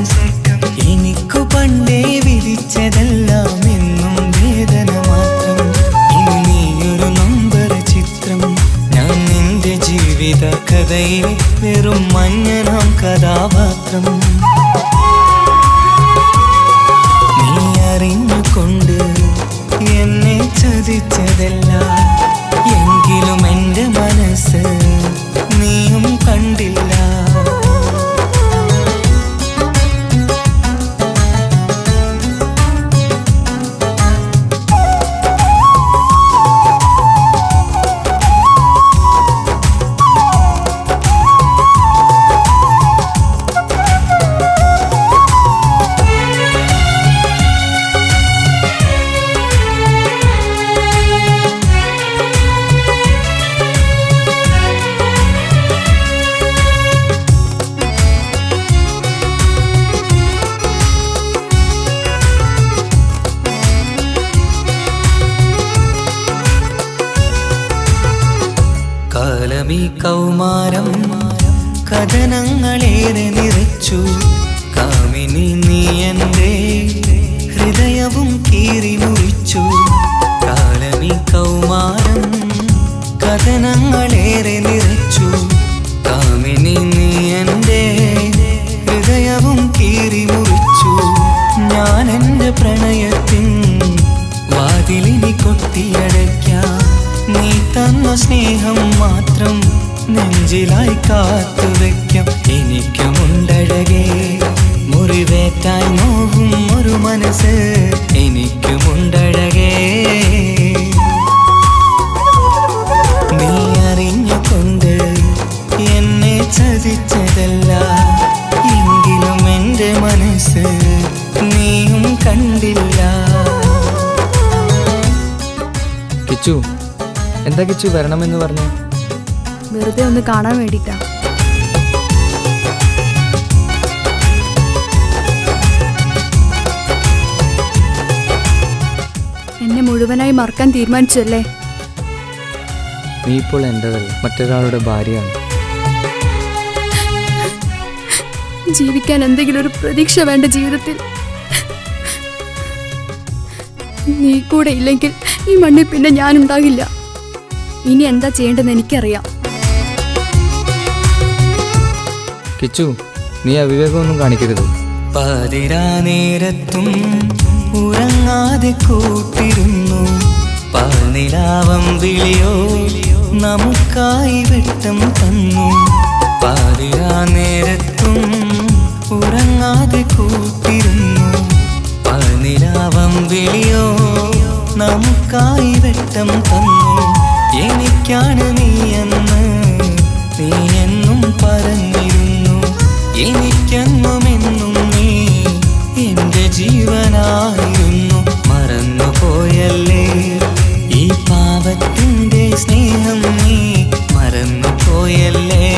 എനിക്കു പണ്ടേ വിധിച്ചതെല്ലാം എന്നും വേദന മാത്രം. ഇനി നീയൊരു നൊമ്പര ചിത്രം, ഞാൻ നിന്റെ ജീവിത കഥയിൽ വെറും മഞ്ഞനാം കഥാപാത്രം. നീ അറിഞ്ഞുകൊണ്ട് എന്നെ ചതിച്ചതല്ല, എങ്കിലും എൻ്റെ മനസ്സ് നീയും കണ്ടില്ല. കാലമീ കൗമാരം കഥനങ്ങളേറെ നിറച്ചു. കാമിനി നീ എൻ്റെ ഹൃദയവും കീറി മുറിച്ചു. കാലമീ കൗമാരം കഥനങ്ങളേറെ നിറച്ചു. കാമിനി നീ എൻ്റെ ഹൃദയവും കീറി മുറിച്ചു. ഞാൻ എൻ്റെ പ്രണയത്തിൻ വാതിലിനി കൊട്ടിയടയ്ക്കാം. നീ തന്ന സ്നേഹം മാത്രം നെഞ്ചിലായി കാത്തുവെക്കാം. എനിക്കുമുണ്ടഴകേ മുറിവേറ്റായി നോവും ഒരു മനസ്സ്. എനിക്കുമുണ്ടഴകേ നീ അറിഞ്ഞുകൊണ്ട് എന്നെ ചതിച്ചതല്ല, എങ്കിലും എൻ്റെ മനസ്സ് നീയും കണ്ടില്ല. കിച്ചു, എന്താ കിച്ചു വരണമെന്ന് പറഞ്ഞു? വെറുതെ ഒന്ന് കാണാൻ വേണ്ടിട്ടാ. എന്നെ മുഴുവനായി മറക്കാൻ തീരുമാനിച്ചല്ലേ? നീ ഇപ്പോൾ എൻ്റെതല്ല, മറ്റൊരാളുടെ ഭാര്യയാണ്. ജീവിക്കാൻ എന്തെങ്കിലും ഒരു പ്രതീക്ഷ വേണ്ട ജീവിതത്തിൽ. നീ കൂടെ ഇല്ലെങ്കിൽ ഈ മണ്ണിൽ പിന്നെ ഞാനുണ്ടാകില്ല. ഇനി എന്താ ചെയ്യേണ്ടതെന്ന് എനിക്കറിയാം. കിച്ചു, നീ അവിവേകമൊന്നും കാണിക്കരുത്. പാതിരാ നേരത്തും ഉറങ്ങാതെ കൂട്ടിരുന്നു. പാൽനിലാവം വിളിയോ നമുക്കായി വെട്ടം തന്നു. പാതിരാ നേരത്തും ഉറങ്ങാതെ കൂട്ടിരുന്നു. പാൽനിലാവം വിളിയോ നമുക്കായി വെട്ടം തന്നു. എനിക്കാണ് നീയെന്ന് നീ എന്നും പറഞ്ഞിരുന്നു. എനിക്കെന്നുമെന്നും നീ എൻ്റെ ജീവനായിരുന്നു. മറന്നുപോയല്ലേ ഈ പാവത്തിൻ്റെ സ്നേഹം, നീ മറന്നുപോയല്ലേ.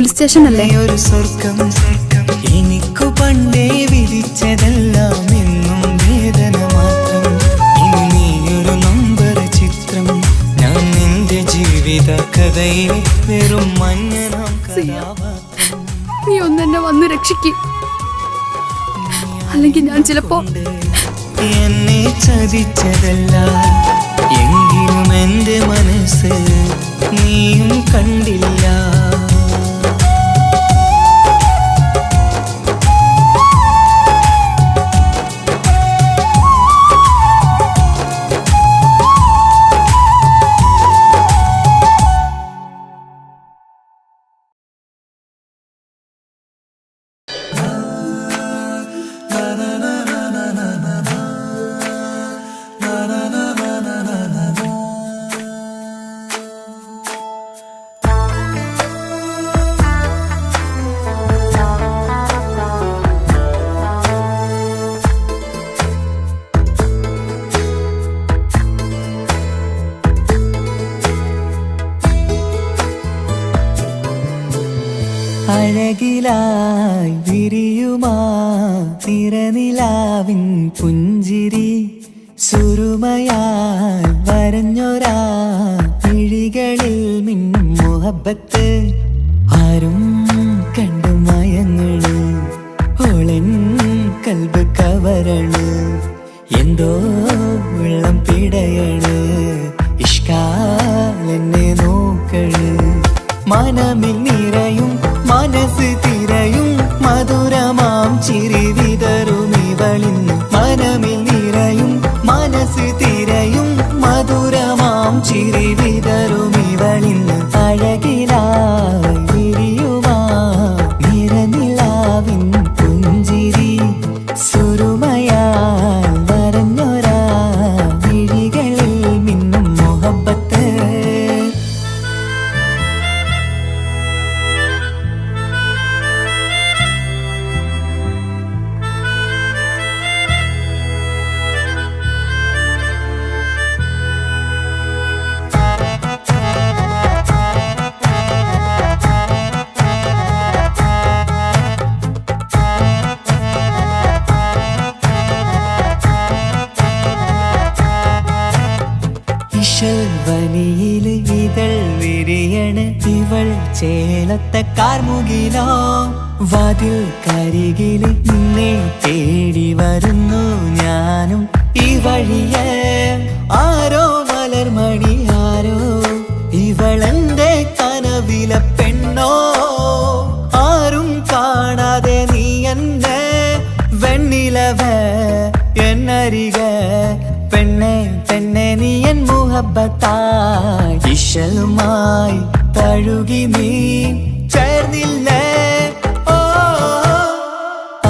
പോലീസ് സ്റ്റേഷൻ അല്ലേ? ഒരു സ്വർഗം എനിക്കു പണ്ടേ വിധിച്ചതെല്ലാം എന്നും വേദന മാത്രം. ഇനി നീയൊരു നമ്പർ ചിത്രം, ഞാൻ നിന്റെ ജീവിത കഥയിൽ വെറും മഞ്ഞനാം കഥാപാത്രം. നീ ഒന്നെന്നെ വന്ന് രക്ഷിക്ക്, അല്ലെങ്കിൽ ഞാൻ ചിലപ്പോ എന്നെ ചതിച്ചതല്ല, എങ്കിലും എന്റെ മനസ്സ് നീയും കണ്ടില്ല. അഴകിലായി വിരിയുമാ തിരനിലാവിൻ പുഞ്ചിരി, സുരുമയായി വരഞ്ഞൊരാ മിഴികളിൽ മിന്നും മുഹബത്ത്. ആരും കണ്ടു മയങ്ങള്, ഓളൻ കൽബ് കവരണ്, എന്തോ വെള്ളം പിടയണ്, ഇഷ്കാലെന്നെ നോക്കള്. മനമിൽ നിറയും മനസ്സ് തിരയും മധുരമാം ചിരി വിതറും ഇവളിന്ന്. മനമിൽ നിറയും മനസ്സ് തിരയും മധുരമാം ചിരി വിതറും ഇവളിന്ന്. അഴകിലായി വിരിയുമാ നിറനിലാവിൻ പുഞ്ചിരി, സുരുമയാൽ വരഞ്ഞൊരാ വിഴികളിൽ മിന്നും മുഹബത്ത്. വനിയില് ഇതൾ വിരിയണ്, ഇവൾ ചേലത്തെ കാർമുകിലോ. വാതിൽ കരികില് നിന്നെ തേടി വരുന്നു ഞാനും ഈ വഴിയെ. ആരോ മലർമണി ആരോ, ഇവളെന്റെ കനവിലെ പെണ്ണോ. ആരും കാണാതെ നീ എന്നെ വെണ്ണിലവ എന്നരിക. പെണ്ണെ പെണ്ണെ നീ എൻ മുഹബത്തായി, ഇശലുമായി തഴുകി നീ ചേർന്നില്ലേ. ഓ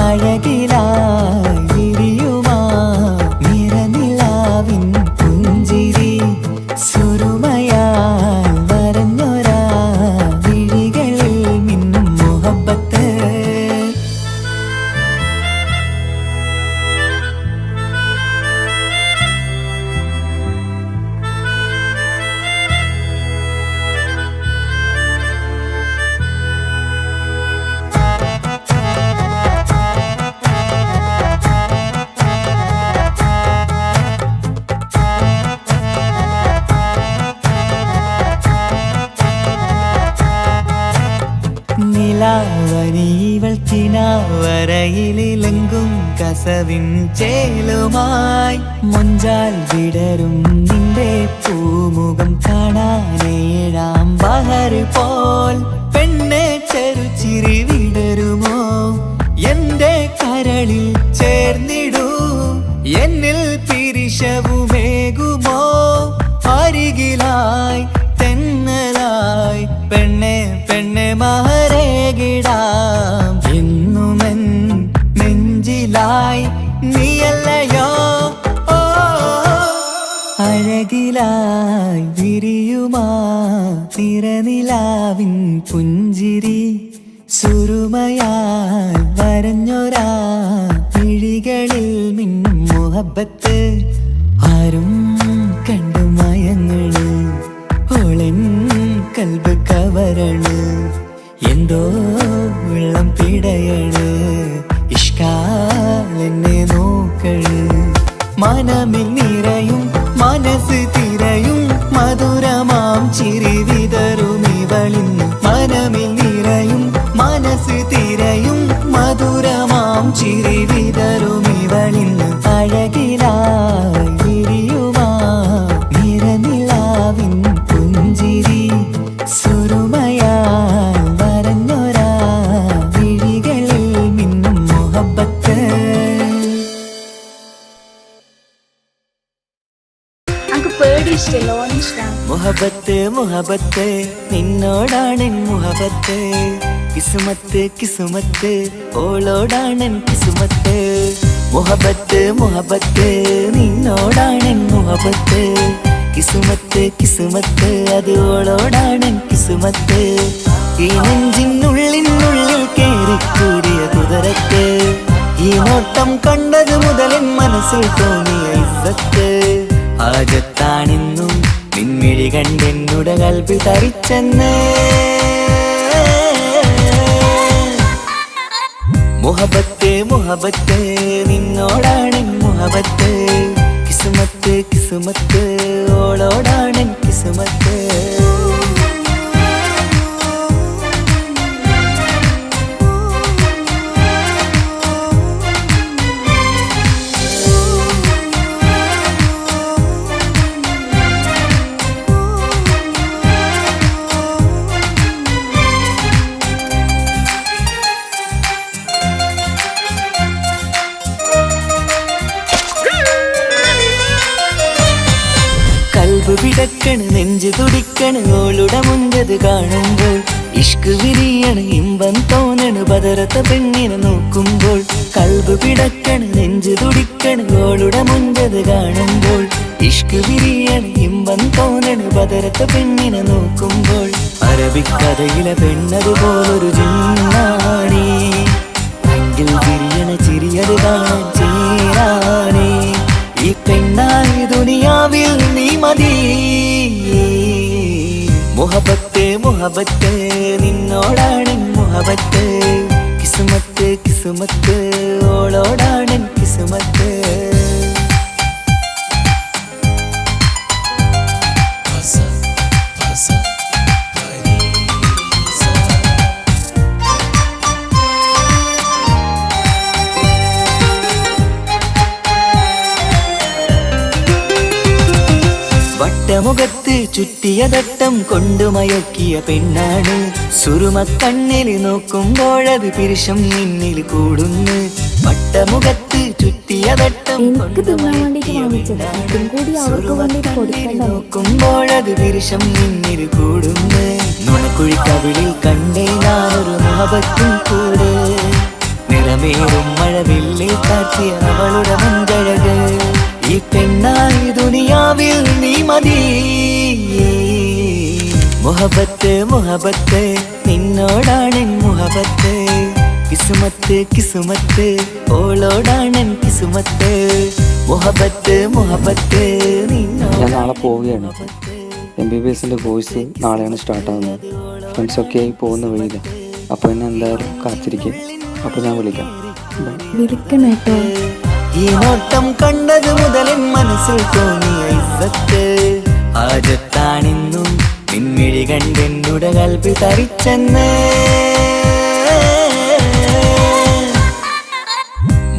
അഴകിലായി വിരിയുമാ നിറനിലാവിൻ പുഞ്ചിരി, സുരുമയാൽ വരഞ്ഞൊരാ വിഴികളിൽ മിന്നും മുഹബത്ത്. നിലാവനിവൾ കിനാവരയിലെങ്കും കസവിൻ ചേലുമായി. മൊഞ്ചാൽ വിടരും നിന്റെ പൂമുഖം കാണാനേഴാം ബഹർ പോൽ. പെണ്ണെ ചെറുചിരി വിടരുമോ എന്റെ കരളിൽ ചേർന്നിടൂ, എന്നിൽ പിരിശവുമേകുമോ. അരികിലായി തെന്നലായി പെണ്ണെ പെണ്ണെ മഹരേകിടാം, എന്നുമെൻ നെഞ്ചിലായി നീയല്ലയോ. ഓ അഴകിലായി വിരിയുമാ തിരനിലാവിൻ പുഞ്ചിരി, സുരുമയാൽ വരഞ്ഞൊരാ മിഴികളിൽ മിന്നും മുഹബത്ത്. ആരും കണ്ടു മയങ്ങള്, ഓളൻ കൽബ് കവരണ്, എന്തോ ഉള്ളം പിടയണ് ഇഷ്കാലെന്നെ നോക്കള് മനമിൽ നിറയും മനസ്സ് തിരയും മധുരമാം ചിരി വിതറും ഇവളിന്ന് മനമിൽ നിറയും മനസ്സ് തിരയും മധുരമാം ചിരി വിതറും ഇവളിന്ന് അഴകിലായി വിരിയുമാ നിറനിലാവിൻ പുഞ്ചിരി സുറുമയാൽ വരഞ്ഞൊരാ വിഴികളിൽ മിന്നും മുഹബത്ത്. മുഹബത്ത് മുഹബത്ത് നിന്നോടാണെൻ മുഹബത്ത് കിസുമത്ത് കിസുമത്ത് ഓളോടാണെൻ കിസുമത്ത് മുഹബത്ത് മുഹബത്ത് നിന്നോടാണെൻ മുഹബത്ത് കിസുമത്ത് കിസുമത്ത് അത് ഓളോടാണെൻ കിസുമത്ത് ഈ നെഞ്ചിനുള്ളിനുള്ളിൽ കേറിക്കൂടിയ കുതിരത്ത് ഈ നോട്ടം കണ്ടത് മുതലൻ മനസ്സിൽ തോന്നിയ ഇസ്സത്ത് ആജത്താണെന്നും നിൻമിഴി കണ്ടെന്നുടെ കൽബിൽ തരിച്ചെന്ന് മുഹബത്ത് മുഹബത്ത് നിന്നോടാണെൻ മുഹബത്ത് കിസുമത്ത് കിസുമത്ത് ഓളോടാണെൻ കിസുമത്ത്. കൽബ് പിടക്കണ് നെഞ്ചു തുടിക്കണ് ഓളുടെ മുഞ്ചത് കാണുമ്പോൾ ഇഷ്ക് വിരിയണ് ഇമ്പം തോന്നണ് ബദറത്ത പെണ്ണിനെ നോക്കുമ്പോൾ കൽബ് പിടക്കണ് നെഞ്ചു തുടിക്കണ് ഓളുടെ മുഞ്ചത് കാണുമ്പോൾ ഇഷ്ക് വിരിയണ് ഇമ്പം തോന്നണ് ബദറത്ത പെണ്ണിനെ നോക്കുമ്പോൾ അറബിക്കഥയിലെ പെണ്ണതുപോലൊരു ജിന്നാണി അങ്കിൽ വിരിയണ ചിരിയത് കാണാൻ ചേരാണേ ഈ പെണ്ണായി ദുനിയാവിൽ നീ മതി. മുഹബത്ത് മുഹബത്ത് നിന്നോടാണെൻ മുഹബത്ത് കിസുമത്ത് കിസുമത്ത് ഓളോടാണെൻ കിസുമത്ത്. വട്ടമുഖത്ത് ചുറ്റിയ തട്ടം കൊണ്ടു മയക്കിയ പെണ്ണാണ് സുറുമ കണ്ണിൽ നോക്കുമ്പോഴത് പിരിശം നിന്നിൽ കൂടുന്നു വട്ടമുഖത്ത് ചുറ്റിയ തട്ടം കൊണ്ടു മയക്കിയ പെണ്ണാണ് നോക്കുമ്പോഴത് പിരിശം നിന്നിൽ കൂടുന്നു നുണക്കുഴിക്കവിളിൽ കണ്ടേ ഞാനൊരു മുഹബത്തും കൂടെ നിറമേറും മഴവില്ലിൽ കാറ്റിയ അവളുടെ മുൻകഴക് ഈ പെണ്ണായി ദുനിയാവിൽ നീ മതി. മുഹബത്ത് മുഹബത്ത് നിന്നോടാണെൻ മുഹബത്ത് കിസുമത്ത് കിസുമത്ത് ഓളോടാണെൻ കിസുമത്ത് മുഹബത്ത് മുഹബത്ത് ഞാൻ നാളെ പോവുകയാണ്. MBBSന്റെ കോഴ്സ് നാളെയാണ് സ്റ്റാർട്ടാകുന്നത്. ഫ്രണ്ട്സൊക്കെ ആയി പോകുന്ന വഴിയില്ല. അപ്പോൾ എന്നെ എന്തായാലും കാത്തിരിക്കും. അപ്പോൾ ഞാൻ വിളിക്കാം. വിളിക്കണേട്ടോ. ഈ നോട്ടം കണ്ടത് മുതലൻ മനസ്സിൽ തോന്നിയ ഇസ്സത്ത് ആജത്താണെന്നും നിൻമിഴി കണ്ടെന്നുടെ കൽബിൽ തരിച്ചെന്ന്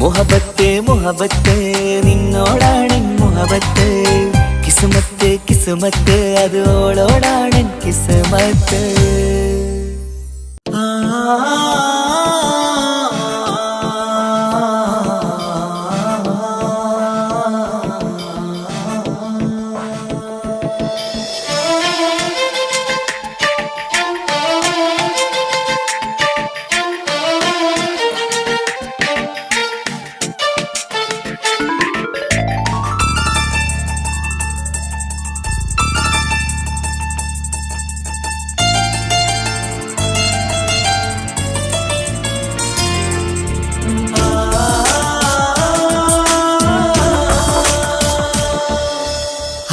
മുഹബത്ത് മുഹബത്ത് നിന്നോടാണെൻ മുഹബത്ത് കിസുമത്ത് കിസുമത്ത് അത് ഓളോടാണെൻ കിസുമത്ത്.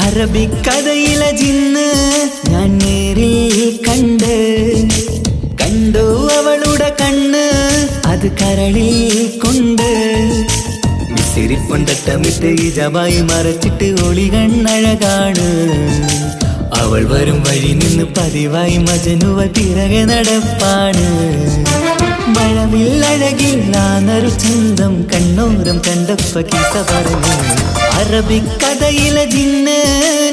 അറബിക്കഥയിലെ ജിന്ന് ഞാൻ നേരിൽ കണ്ടു അവൾ കരളിൽ കൊണ്ട് മിസിരിപ്പൊണ്ടട്ടമിട്ട് ഈ ജബായി മറച്ചിട്ട് ഒളി കണ്ണഴകാണ് അവൾ വരും വഴി നിന്ന് പതിവായി മജനുവ പിറകെ നടപ്പാണ് മഴവില്ലഴകില്ലാന്നൊരു ചന്തം കണ്ണോരം കണ്ടപ്പ കീസ പറഞ്ഞു അറബിക്കഥയിലെ ജിന്ന്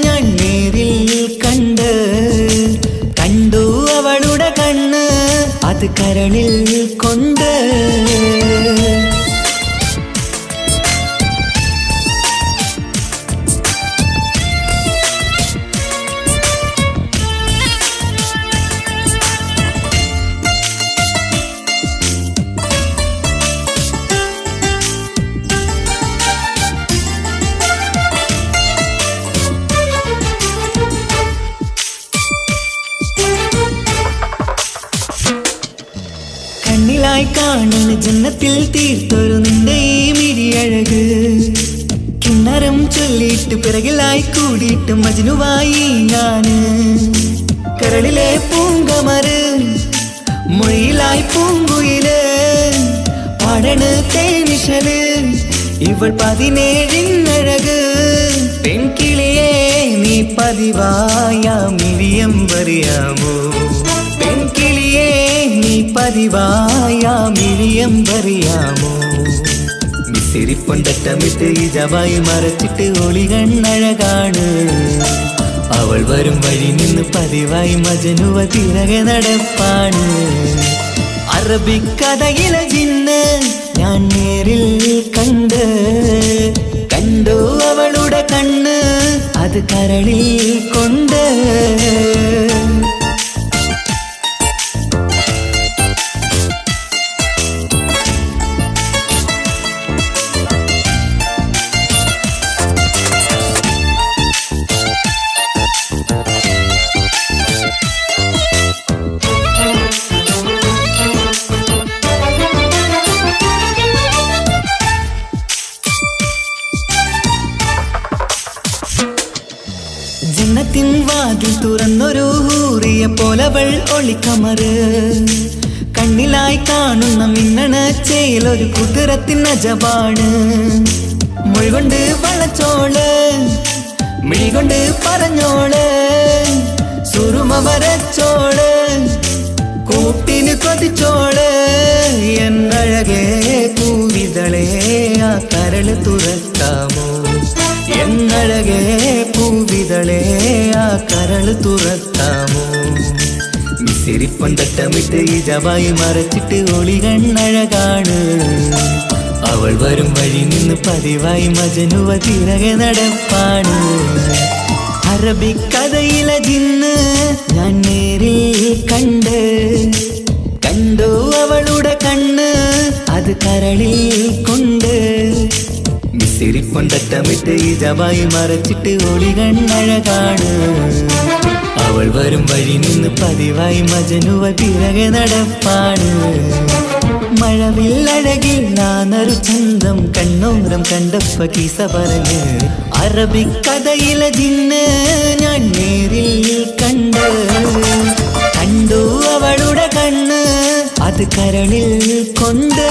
ഞാൻ നേരിൽ കണ്ടു അവളുടെ കണ്ണ് അത് കരളിൽ കൊണ്ട് കണ്ണിലായി കാണുന്ന ജന്നത്തിൽ തീർത്തൊരു നിന്റെ ഈ മിഴിയഴക് കിണ്ണരം ചൊല്ലിയിട്ട് പിറകിലായി കൂടിയിട്ട് മജ്നുവായി ഞാന് കരളിലെ പൂങ്കമര് മൊഴിയിലായി പൂങ്കുയില് പാടണ് തേനിശല് ഇവൾ 17 പെൺകിളിയെ നീ പതിവായ മിഴിയം പറയാമോ പെൺകിളിയെ നീ പതിവായ മിഴിയം പറയാമോ മിസിരിപ്പൊണ്ടട്ടമിട്ട് ഈ ജബായി മറച്ചിട്ട് ഒളി കണ്ണഴകാണ് അവൾ വരും വഴി നിന്ന് പതിവായി മജനുവ പിറകെ നടപ്പാണ് അറബിക്കഥയിലെ ജിന്ന് ഞാൻ നേരിൽ കണ്ടു അവളുടെ കണ്ണ് അത് കരളിൽ കൊണ്ട് ജന്നത്തിൻ വാതിൽ തുറന്നൊരു ഹൂറിയ പോലവൾ ഒളിക്കമറ് കണ്ണിലായി കാണുന്ന മിന്നണ ചേലൊരു കുതിരത്തിൻ അജബാണ് മൊഴികൊണ്ട് വളച്ചോള് മിഴികൊണ്ട് പറഞ്ഞോള് സുറുമ വരച്ചോള് കൂട്ടിന് കൊതിച്ചോള് എന്നഴകേ പൂവിതളേ ആ കരള് തുറക്കാമോ എന്നഴകേ പൂവിതളേ ആ കരള് തുറക്കാമോ മിസിരിപ്പൊണ്ടട്ടമിട്ട് ഈ ജബായി മറച്ചിട്ട് ഒളി കണ്ണഴകാണ് അവൾ വരും വഴി നിന്ന് പതിവായി മജനുവ പിറകെ നടപ്പാണ് അറബിക്കഥയിലെ ജിന്ന് ഞാൻ നേരിൽ കണ്ടു അവളുടെ കണ്ണ് അത് കരളിൽ കൊണ്ട് മിസിരിപ്പൊണ്ടട്ടമിട്ട് ഈ ജബായി മറച്ചിട്ട് ഒളി കണ്ണഴകാണ് അവൾ വരും വഴി നിന്ന് പതിവായി മജനുവ പിറകെ നടപ്പാണ് മഴവില്ലഴകില്ലാന്നൊരു ചന്തം കണ്ണോരം കണ്ടപ്പ കീസ പറഞ്ഞ് അറബിക്കഥയിലെ ജിന്ന് ഞാൻ നേരിൽ കണ്ടു അവളുടെ കണ്ണ് അത് കരളിൽ കൊണ്ട്